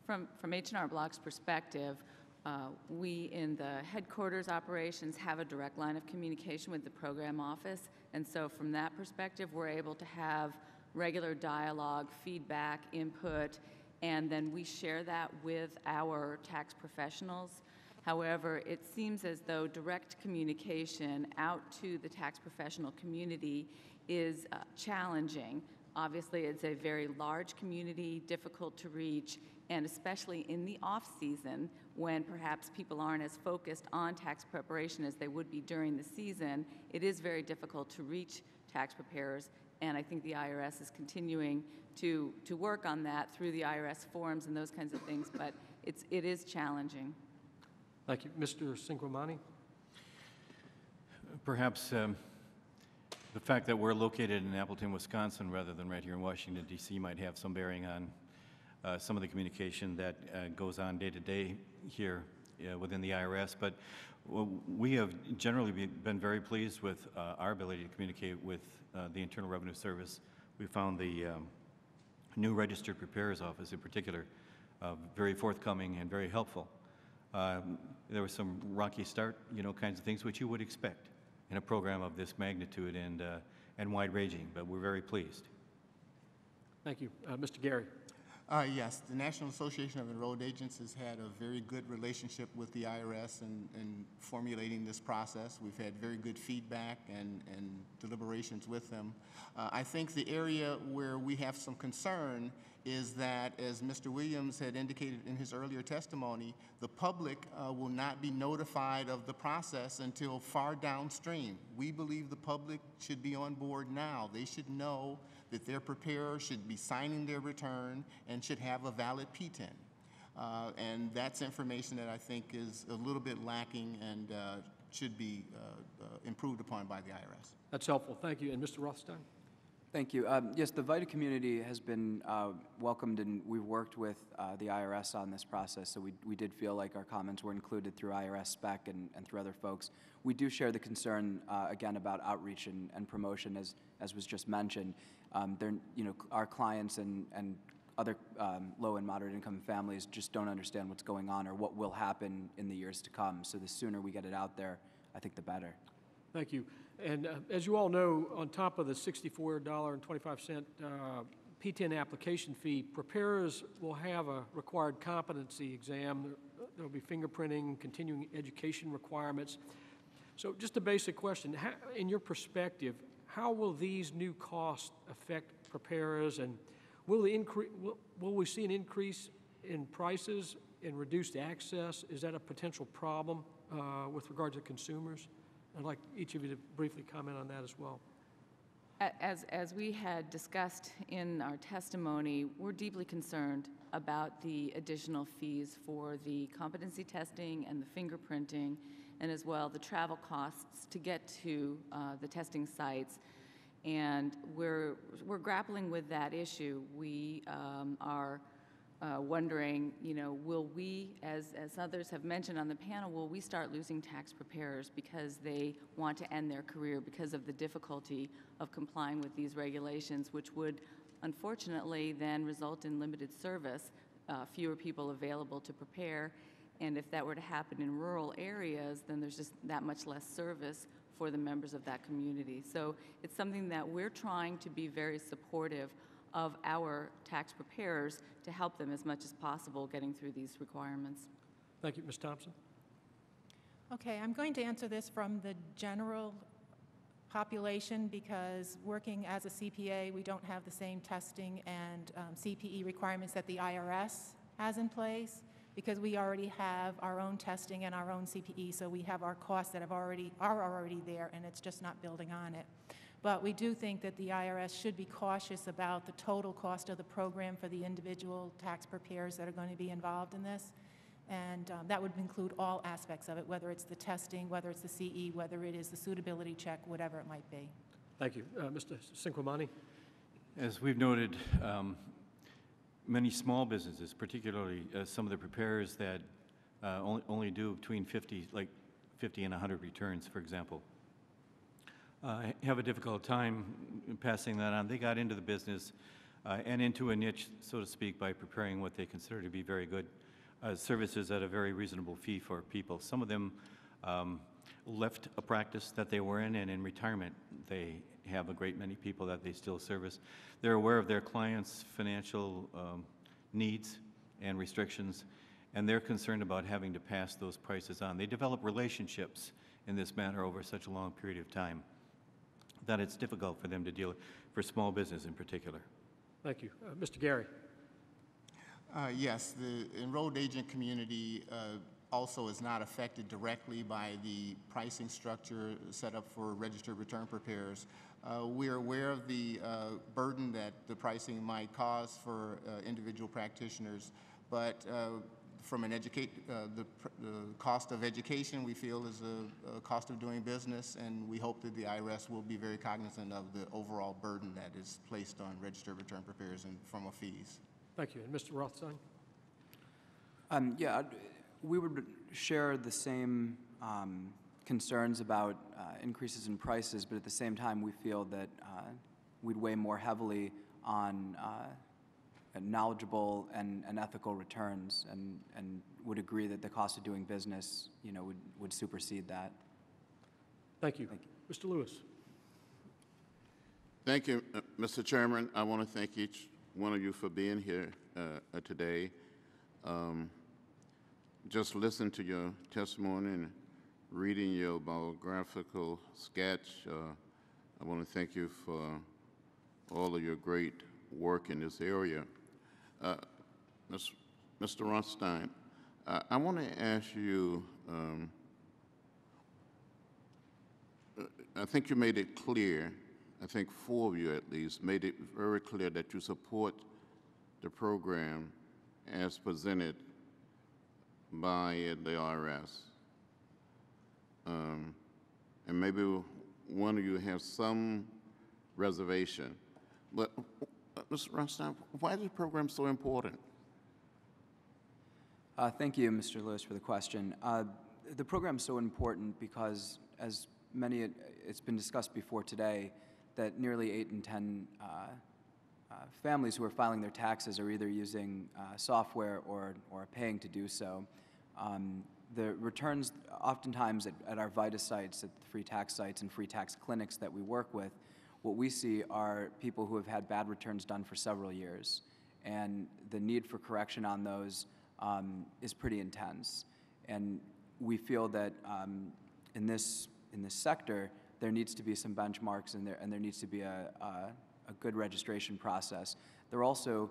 From H&R Block's perspective, we in the headquarters operations have a direct line of communication with the program office, and so from that perspective, we're able to have regular dialogue, feedback, input, and then we share that with our tax professionals. However, it seems as though direct communication out to the tax professional community is challenging. Obviously, it's a very large community, difficult to reach, and especially in the off-season when perhaps people aren't as focused on tax preparation as they would be during the season, it is very difficult to reach tax preparers, and I think the IRS is continuing to work on that through the IRS forums and those kinds of things, but it is challenging. Thank you. Mr. Cinquemani? Perhaps the fact that we're located in Appleton, Wisconsin, rather than right here in Washington, D.C., might have some bearing on some of the communication that goes on day to day here within the IRS. But we have generally been very pleased with our ability to communicate with the Internal Revenue Service. We found the new Registered Preparer's Office in particular very forthcoming and very helpful. There was some rocky start, kinds of things which you would expect in a program of this magnitude and wide-ranging, but we're very pleased. Thank you. Mr. Gary? Yes, the National Association of Enrolled Agents has had a very good relationship with the IRS in formulating this process. We've had very good feedback and deliberations with them. I think the area where we have some concern is that, as Mr. Williams had indicated in his earlier testimony, the public will not be notified of the process until far downstream. We believe the public should be on board now. They should know that their preparer should be signing their return and should have a valid P-10. And that's information that I think is a little bit lacking and should be improved upon by the IRS. That's helpful. Thank you. And Mr. Rothstein? Thank you. Yes, the VITA community has been welcomed, and we've worked with the IRS on this process, so we did feel like our comments were included through IRS spec and through other folks. We do share the concern, again, about outreach and promotion, as was just mentioned. Our clients and other low and moderate income families just don't understand what's going on or what will happen in the years to come. So the sooner we get it out there, I think the better. Thank you. And as you all know, on top of the $64.25 P-10 application fee, preparers will have a required competency exam. There will be fingerprinting, continuing education requirements. So just a basic question, in your perspective, how will these new costs affect preparers, and will we see an increase in prices and reduced access? Is that a potential problem with regard to consumers? I'd like each of you to briefly comment on that as well. As we had discussed in our testimony, we're deeply concerned about the additional fees for the competency testing and the fingerprinting, and as well the travel costs to get to the testing sites. And we're grappling with that issue. We are wondering, will we, as others have mentioned on the panel, will we start losing tax preparers because they want to end their career because of the difficulty of complying with these regulations, which would unfortunately then result in limited service, fewer people available to prepare, and if that were to happen in rural areas, then there's just that much less service for the members of that community. So it's something that we're trying to be very supportive of our tax preparers to help them as much as possible getting through these requirements. Thank you. Ms. Thompson? Okay, I'm going to answer this from the general population because working as a CPA, we don't have the same testing and CPE requirements that the IRS has in place because we already have our own testing and our own CPE, so we have our costs that are already there, and it's just not building on it. But we do think that the IRS should be cautious about the total cost of the program for the individual tax preparers that are going to be involved in this. And that would include all aspects of it, whether it's the testing, whether it's the CE, whether it is the suitability check, whatever it might be. Thank you. Mr. Cinquemani? As we've noted, many small businesses, particularly some of the preparers that only do between 50 and 100 returns, for example, have a difficult time passing that on. They got into the business and into a niche, so to speak, by preparing what they consider to be very good services at a very reasonable fee for people. Some of them left a practice that they were in, and in retirement they have a great many people that they still service. They're aware of their clients' financial needs and restrictions, and they're concerned about having to pass those prices on. They develop relationships in this manner over such a long period of time that it's difficult for them to deal with. for small business in particular. Thank you. Mr. Gary. Yes, the enrolled agent community also is not affected directly by the pricing structure set up for registered return preparers. We're aware of the burden that the pricing might cause for individual practitioners, but from an the cost of education, we feel is a cost of doing business, and we hope that the IRS will be very cognizant of the overall burden that is placed on registered return preparers in form of fees. Thank you. And Mr. Rothstein? Yeah, we would share the same concerns about increases in prices, but at the same time, we feel that we'd weigh more heavily on knowledgeable and ethical returns, and would agree that the cost of doing business, would supersede that. Thank you. Mr. Lewis. Thank you, Mr. Chairman. I want to thank each one of you for being here today. Just listen to your testimony and reading your biographical sketch. I want to thank you for all of your great work in this area. Mr. Rothstein, I want to ask you, I think you made it clear, I think 4 of you at least, made it very clear that you support the program as presented by the IRS. And maybe one of you has some reservation. But, Mr. Rothstein, why is the program so important? Thank you, Mr. Lewis, for the question. The program is so important because, as it's been discussed before today, that nearly 8 in 10 families who are filing their taxes are either using software or paying to do so. The returns, oftentimes at our VITA sites, at the free tax sites and free tax clinics that we work with, what we see are people who have had bad returns done for several years. And the need for correction on those is pretty intense. And we feel that in this sector, there needs to be some benchmarks and there needs to be a good registration process. There also,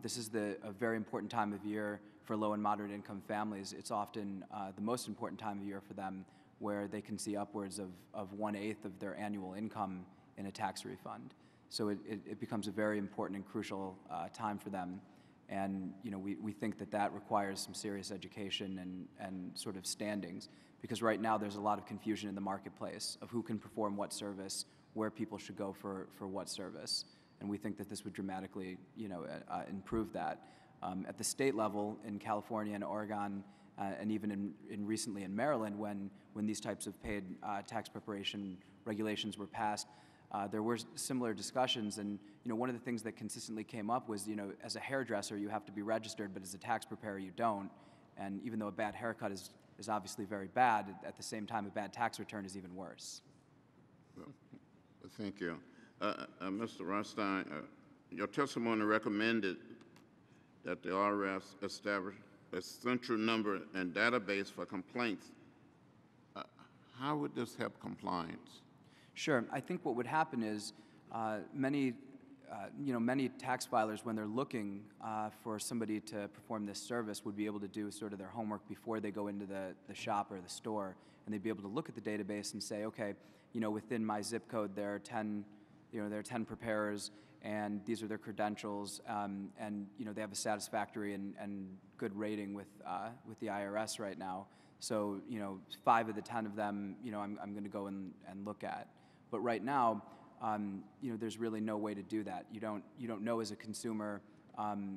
this is a very important time of year for low and moderate income families. It's often the most important time of year for them, where they can see upwards of 1/8 of their annual income in a tax refund. So it becomes a very important and crucial time for them. And we think that requires some serious education and sort of standings, because right now there's a lot of confusion in the marketplace of who can perform what service, where people should go for what service. And we think that this would dramatically improve that. At the state level in California and Oregon, and even recently in Maryland, when these types of paid tax preparation regulations were passed, there were similar discussions, and one of the things that consistently came up was, as a hairdresser you have to be registered, but as a tax preparer you don't. And even though a bad haircut is obviously very bad, at the same time a bad tax return is even worse. Well, thank you. Mr. Rothstein, your testimony recommended that the IRS establish a central number and database for complaints. How would this help compliance? Sure. I think what would happen is many tax filers, when they're looking for somebody to perform this service, would be able to do sort of their homework before they go into the shop or the store, and they'd be able to look at the database and say, okay, within my zip code there are 10 preparers, and these are their credentials, and they have a satisfactory and good rating with the IRS right now. So 5 of the 10 of them, I'm going to go and look at. But right now, there's really no way to do that. You don't know as a consumer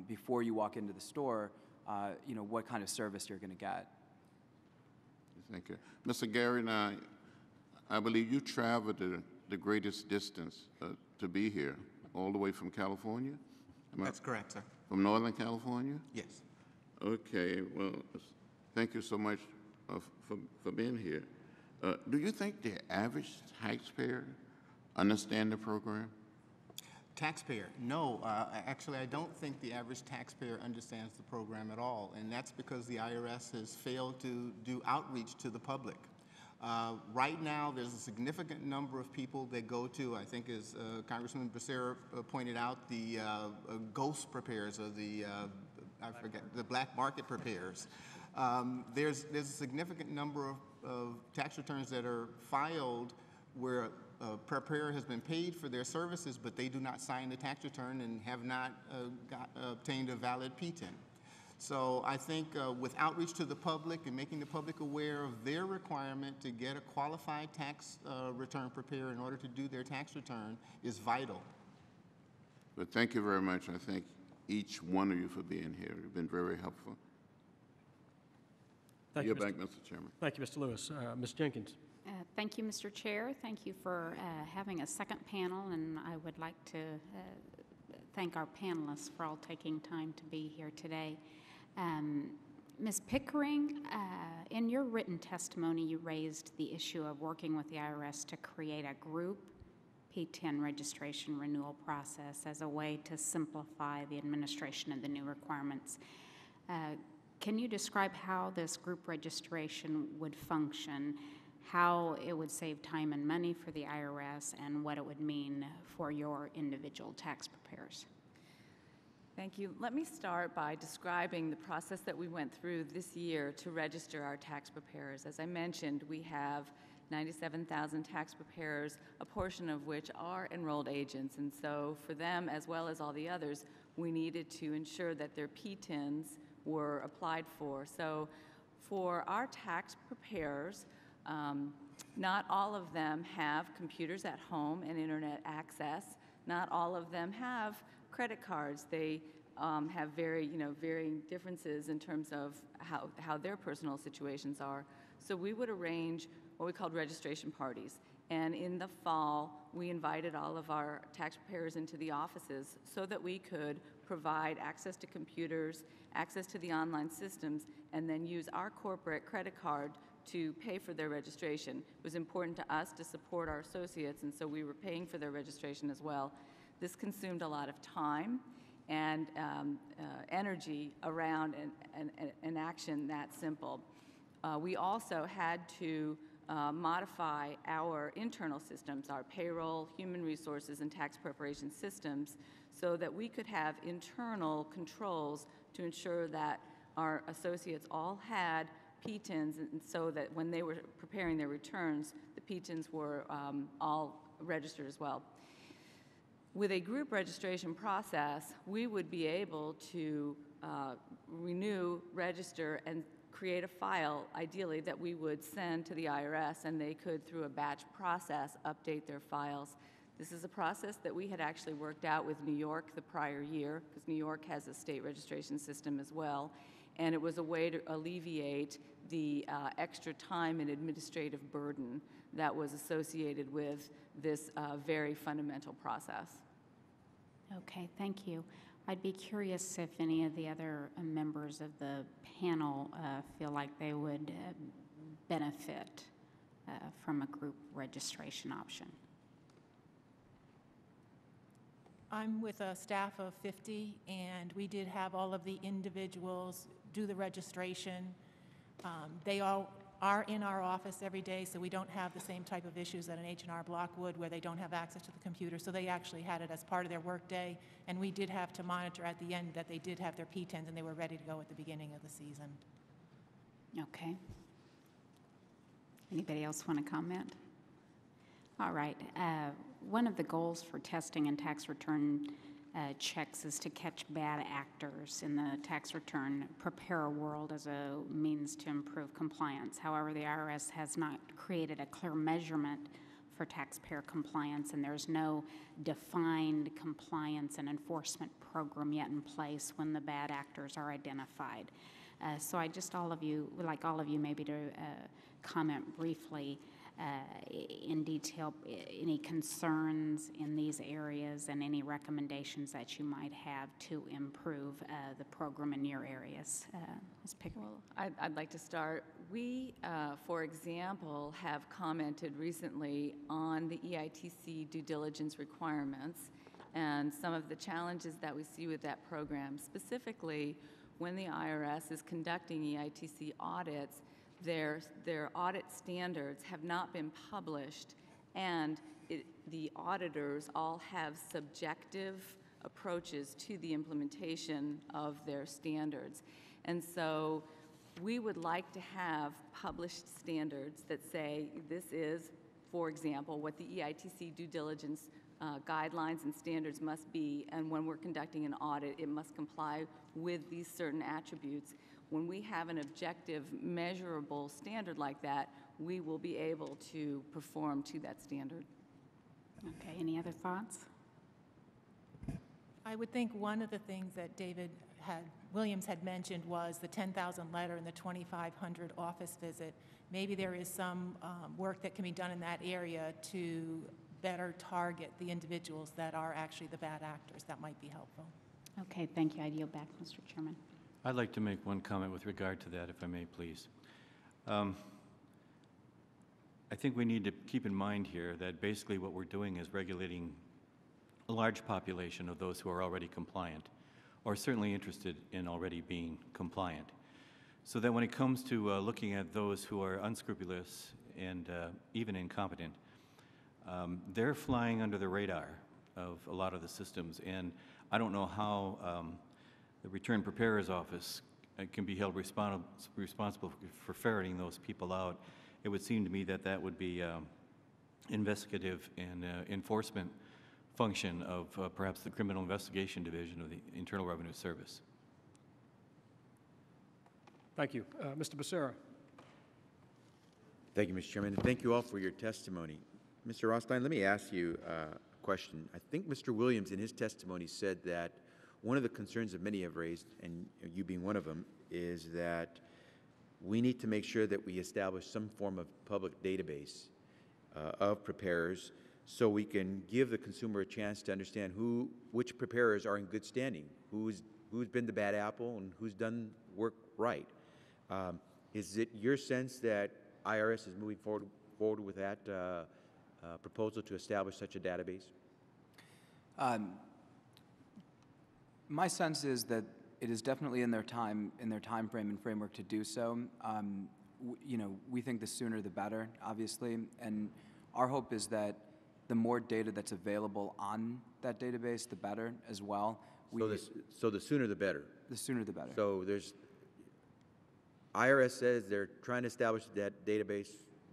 before you walk into the store, what kind of service you're going to get. Thank you, Mr. Gary. Now, I believe you traveled the greatest distance to be here, all the way from California? That's correct, sir. From Northern California? Yes. Okay, well, thank you so much for being here. Do you think the average taxpayer understand the program? Taxpayer, no. Actually, I don't think the average taxpayer understands the program at all, and that's because the IRS has failed to do outreach to the public. Right now, there's a significant number of people that go to, I think as Congressman Becerra pointed out, the ghost preparers or the, I forget, the black market preparers. There's a significant number of tax returns that are filed where a preparer has been paid for their services, but they do not sign the tax return and have not obtained a valid P10. So I think with outreach to the public and making the public aware of their requirement to get a qualified tax return preparer in order to do their tax return is vital. But thank you very much. I thank each one of you for being here. You've been very helpful. Thank you, You're back, Mr. Chairman. Thank you, Mr. Lewis. Ms. Jenkins. Thank you, Mr. Chair. Thank you for having a second panel, and I would like to thank our panelists for all taking time to be here today. Ms. Pickering, in your written testimony, you raised the issue of working with the IRS to create a group P10 registration renewal process as a way to simplify the administration of the new requirements. Can you describe how this group registration would function, how it would save time and money for the IRS, and what it would mean for your individual tax preparers? Thank you. Let me start by describing the process that we went through this year to register our tax preparers. As I mentioned, we have 97,000 tax preparers, a portion of which are enrolled agents. And so for them, as well as all the others, we needed to ensure that their P10s were applied for. So for our tax preparers, not all of them have computers at home and internet access. Not all of them have credit cards. They have varying differences in terms of how their personal situations are. So we would arrange what we called registration parties. And in the fall, we invited all of our tax preparers into the offices so that we could provide access to computers, access to the online systems, and then use our corporate credit card to pay for their registration. It was important to us to support our associates, and so we were paying for their registration as well. This consumed a lot of time and energy around an action that simple. We also had to modify our internal systems, our payroll, human resources, and tax preparation systems, so that we could have internal controls to ensure that our associates all had P10s, and so that when they were preparing their returns, the P10s were all registered as well. With a group registration process, we would be able to renew, register, and create a file, ideally, that we would send to the IRS, and they could, through a batch process, update their files. This is a process that we had actually worked out with New York the prior year, because New York has a state registration system as well, and it was a way to alleviate the extra time and administrative burden that was associated with this very fundamental process. Okay, thank you. I'd be curious if any of the other members of the panel feel like they would benefit from a group registration option. I'm with a staff of 50, and we did have all of the individuals do the registration. They all are in our office every day, so we don't have the same type of issues that an H&R Block would, where they don't have access to the computer. So they actually had it as part of their workday, and we did have to monitor at the end that they did have their P10s and they were ready to go at the beginning of the season. Okay. Anybody else want to comment? All right. One of the goals for testing and tax return checks is to catch bad actors in the tax return preparer world as a means to improve compliance. However, the IRS has not created a clear measurement for taxpayer compliance, and there's no defined compliance and enforcement program yet in place when the bad actors are identified. So I just would like all of you maybe to comment briefly in detail any concerns in these areas and any recommendations that you might have to improve the program in your areas. Ms. Pickering. Well, I'd like to start. We, for example, have commented recently on the EITC due diligence requirements and some of the challenges that we see with that program. Specifically, when the IRS is conducting EITC audits, their audit standards have not been published, and the auditors all have subjective approaches to the implementation of their standards. And so we would like to have published standards that say this is, for example, what the EITC due diligence guidelines and standards must be, and when we're conducting an audit, it must comply with these certain attributes. When we have an objective, measurable standard like that, we will be able to perform to that standard. Okay, any other thoughts? I would think one of the things that Williams had mentioned was the 10,000 letter and the 2,500 office visit. Maybe there is some work that can be done in that area to better target the individuals that are actually the bad actors. That might be helpful. Okay, thank you. I yield back, Mr. Chairman. I'd like to make one comment with regard to that, if I may, please. I think we need to keep in mind here that basically what we're doing is regulating a large population of those who are already compliant, or certainly interested in already being compliant. So that when it comes to looking at those who are unscrupulous and even incompetent, they're flying under the radar of a lot of the systems. And I don't know how the Return Preparer's Office can be held responsible for ferreting those people out. It would seem to me that that would be investigative and enforcement function of perhaps the Criminal Investigation Division of the Internal Revenue Service. Thank you. Mr. Becerra. Thank you, Mr. Chairman, and thank you all for your testimony. Mr. Rothstein, let me ask you a question. I think Mr. Williams in his testimony said that one of the concerns that many have raised, and you being one of them, is that we need to make sure that we establish some form of public database of preparers so we can give the consumer a chance to understand which preparers are in good standing, who's been the bad apple and who's done work right. Is it your sense that IRS is moving forward with that proposal to establish such a database? My sense is that it is definitely in their time frame and framework to do so. We think the sooner the better, obviously, and our hope is that the more data that's available on that database, the better as well. So the sooner the better. The sooner the better. So IRS says they're trying to establish that database.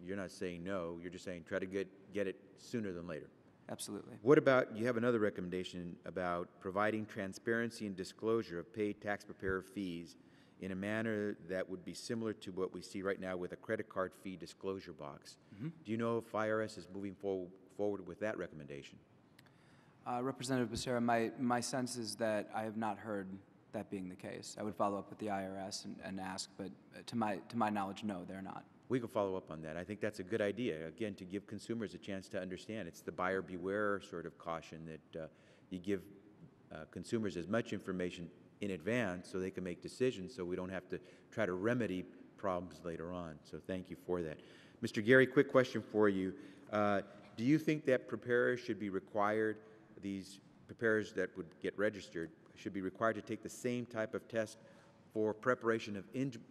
You're not saying no. You're just saying try to get it sooner than later. Absolutely. What about, you have another recommendation about providing transparency and disclosure of paid tax preparer fees in a manner that would be similar to what we see right now with a credit card fee disclosure box. Mm-hmm. Do you know if IRS is moving forward with that recommendation? Representative Becerra, my sense is that I have not heard that being the case. I would follow up with the IRS and ask, but to my knowledge, no, they're not. We can follow up on that. I think that's a good idea, again, to give consumers a chance to understand. It's the buyer beware sort of caution that you give consumers as much information in advance so they can make decisions so we don't have to try to remedy problems later on. So thank you for that. Mr. Gary, quick question for you. Do you think that preparers should be required, these preparers that would get registered, should be required to take the same type of test for preparation of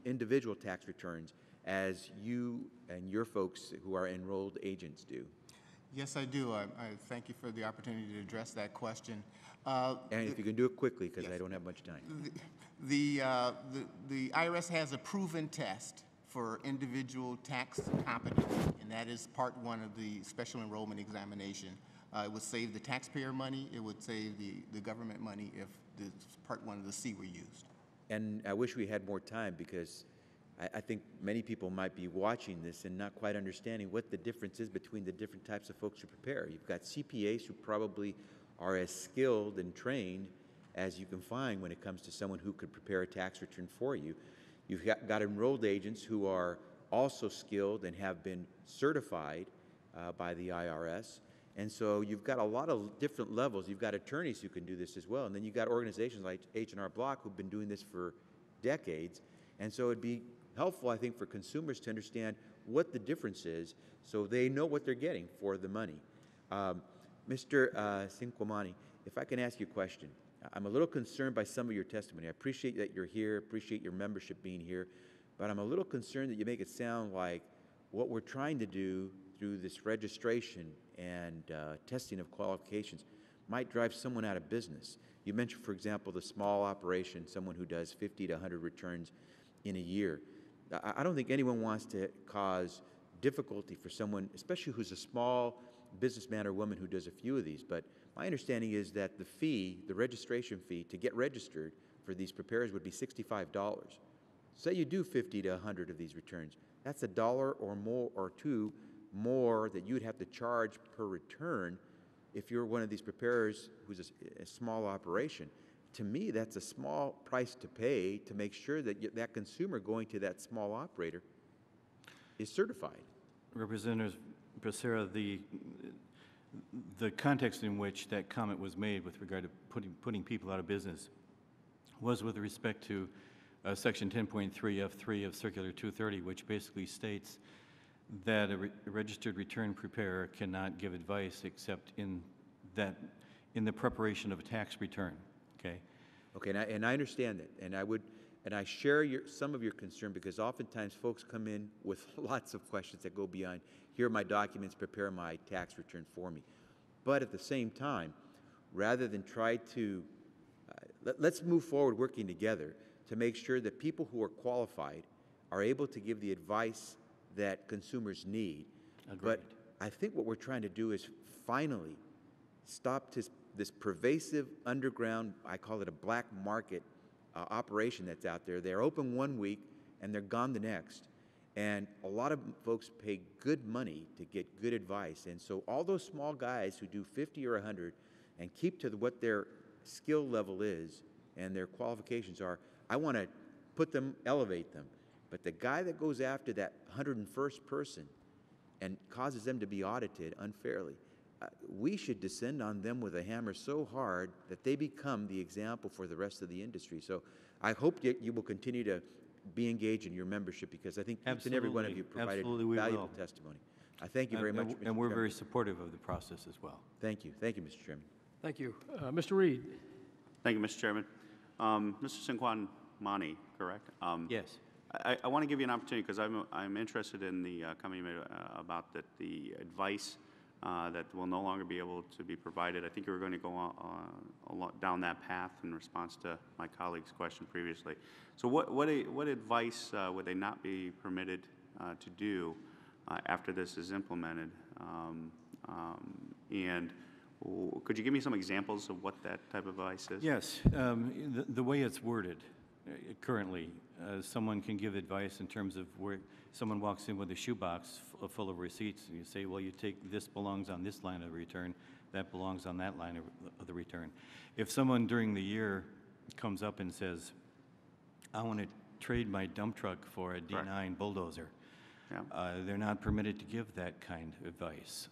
individual tax returns as you and your folks who are enrolled agents do? Yes, I do. I thank you for the opportunity to address that question. And if you can do it quickly, because yes, I don't have much time. The IRS has a proven test for individual tax competence, and that is part one of the special enrollment examination. It would save the taxpayer money. It would save the government money if the part one of the C were used. And I wish we had more time, because I think many people might be watching this and not quite understanding what the difference is between the different types of folks who prepare. You've got CPAs who probably are as skilled and trained as you can find when it comes to someone who could prepare a tax return for you. You've got enrolled agents who are also skilled and have been certified by the IRS. And so you've got a lot of different levels. You've got attorneys who can do this as well. And then you've got organizations like H&R Block who've been doing this for decades. And so it'd be helpful, I think, for consumers to understand what the difference is so they know what they're getting for the money. Mr. Cinquamani, if I can ask you a question. I'm a little concerned by some of your testimony. I appreciate that you're here, appreciate your membership being here, but I'm a little concerned that you make it sound like what we're trying to do through this registration and testing of qualifications might drive someone out of business. You mentioned, for example, the small operation, someone who does 50 to 100 returns in a year. I don't think anyone wants to cause difficulty for someone, especially who's a small businessman or woman who does a few of these. But my understanding is that the fee, the registration fee to get registered for these preparers would be $65. Say you do 50 to 100 of these returns. That's $1 or more or $2 more that you'd have to charge per return if you're one of these preparers who's a small operation. To me, that's a small price to pay to make sure that that consumer going to that small operator is certified. Representative Becerra, the context in which that comment was made with regard to putting people out of business was with respect to Section 10.3 of 3 of Circular 230, which basically states that a registered return preparer cannot give advice except in the preparation of a tax return. Okay. Okay, and I understand that, and I share some of your concern, because oftentimes folks come in with lots of questions that go beyond, here are my documents, prepare my tax return for me. But at the same time, rather than try to, let's move forward working together to make sure that people who are qualified are able to give the advice that consumers need. Agreed. But I think what we're trying to do is finally stop this pervasive underground, I call it a black market operation that's out there. They're open one week and they're gone the next. And a lot of folks pay good money to get good advice. And so all those small guys who do 50 or 100 and keep to what their skill level is and their qualifications are, I want to elevate them. But the guy that goes after that 101st person and causes them to be audited unfairly, we should descend on them with a hammer so hard that they become the example for the rest of the industry. So I hope that you will continue to be engaged in your membership, because I think each and every one of you provided valuable testimony. I thank you very much, Mr. And we're Chairman. very supportive of the process as well. Thank you. Thank you, Mr. Chairman. Thank you. Mr. Reed. Thank you, Mr. Chairman. Mr. Sinquan Mani, correct? Yes. I want to give you an opportunity, because I'm interested in the comment you made about the advice that will no longer be able to be provided. I think you were going to go down that path in response to my colleague's question previously. So what advice would they not be permitted to do after this is implemented? And could you give me some examples of what that type of advice is? Yes. The way it's worded currently, someone can give advice in terms of where someone walks in with a shoebox full of receipts, and you say, well, you take this belongs on this line of the return, that belongs on that line of the return. If someone during the year comes up and says, I want to trade my dump truck for a D9 bulldozer, they're not permitted to give that kind of advice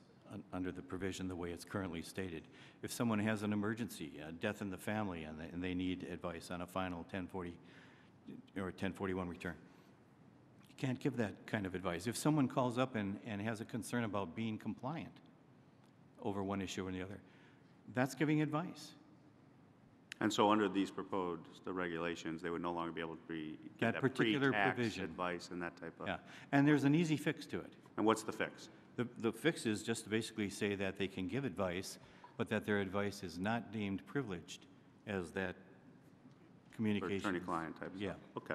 under the provision the way it's currently stated. If someone has an emergency, a death in the family, and they need advice on a final 1040 or 1041 return, you can't give that kind of advice. If someone calls up and has a concern about being compliant over one issue or the other, that's giving advice. And so under these proposed regulations, they would no longer be able to get that particular pre-tax provision. advice and that type of... Yeah, and there's an easy fix to it. And what's the fix? The fix is just to basically say that they can give advice, but that their advice is not deemed privileged as that communication. Attorney-client type Yeah. stuff. Okay.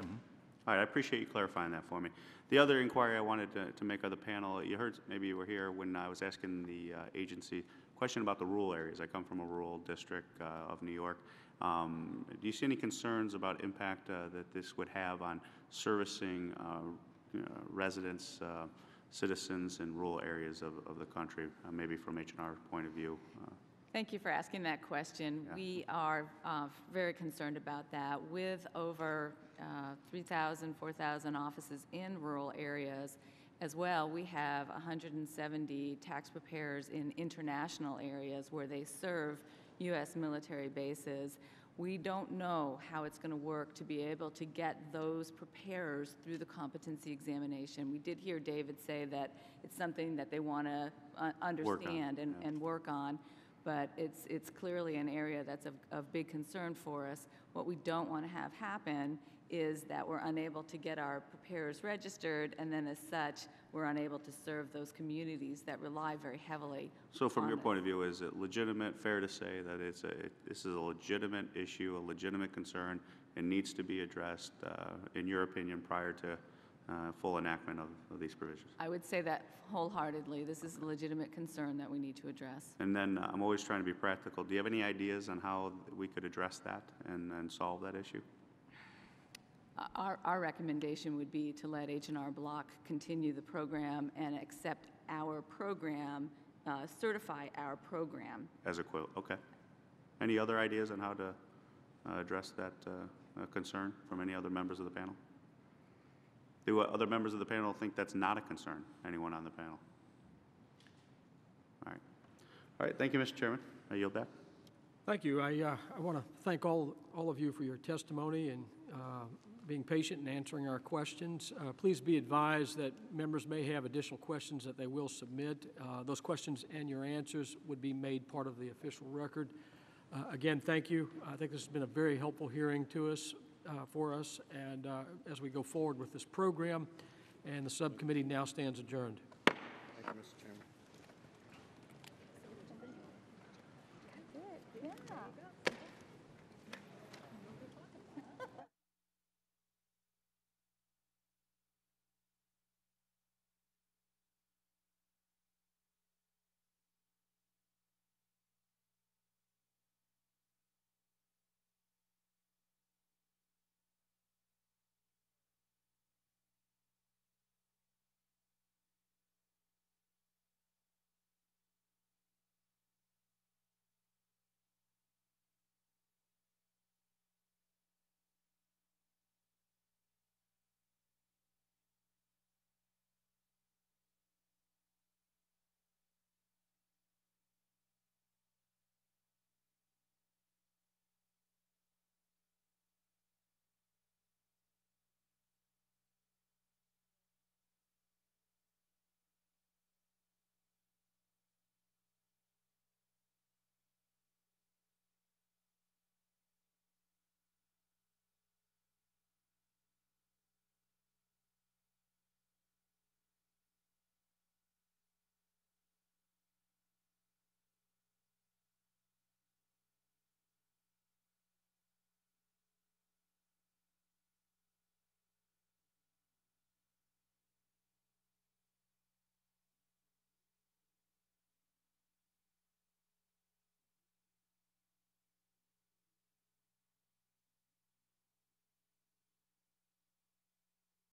All right, I appreciate you clarifying that for me. The other inquiry I wanted to make of the panel, you heard, maybe you were here when I was asking the agency question about the rural areas. I come from a rural district of New York. Do you see any concerns about impact that this would have on servicing residents, citizens in rural areas of the country, maybe from H&R point of view? Thank you for asking that question. Yeah. We are very concerned about that. With over 3,000, 4,000 offices in rural areas as well, we have 170 tax preparers in international areas where they serve U.S. military bases. We don't know how it's going to work to be able to get those preparers through the competency examination. We did hear David say that it's something that they want to understand and work on, but it's clearly an area that's of big concern for us. What we don't want to have happen is that we're unable to get our preparers registered, and then as such, we're unable to serve those communities that rely very heavily. So from on your this. point of view, is it legitimate, fair to say that this is a legitimate issue, a legitimate concern, and needs to be addressed, in your opinion, prior to full enactment of these provisions? I would say that wholeheartedly. This is a legitimate concern that we need to address. And then I'm always trying to be practical. Do you have any ideas on how we could address that and solve that issue? Our recommendation would be to let H&R Block continue the program and accept our program, certify our program. As a quill, okay. Any other ideas on how to address that concern from any other members of the panel? Do other members of the panel think that's not a concern? Anyone on the panel? All right. All right, thank you, Mr. Chairman. I yield back. Thank you. I want to thank all of you for your testimony and being patient and answering our questions. Please be advised that members may have additional questions that they will submit. Those questions and your answers would be made part of the official record. Again, thank you. I think this has been a very helpful hearing to us, for us, and as we go forward with this program, and the subcommittee now stands adjourned. Thank you, Mr. Chairman.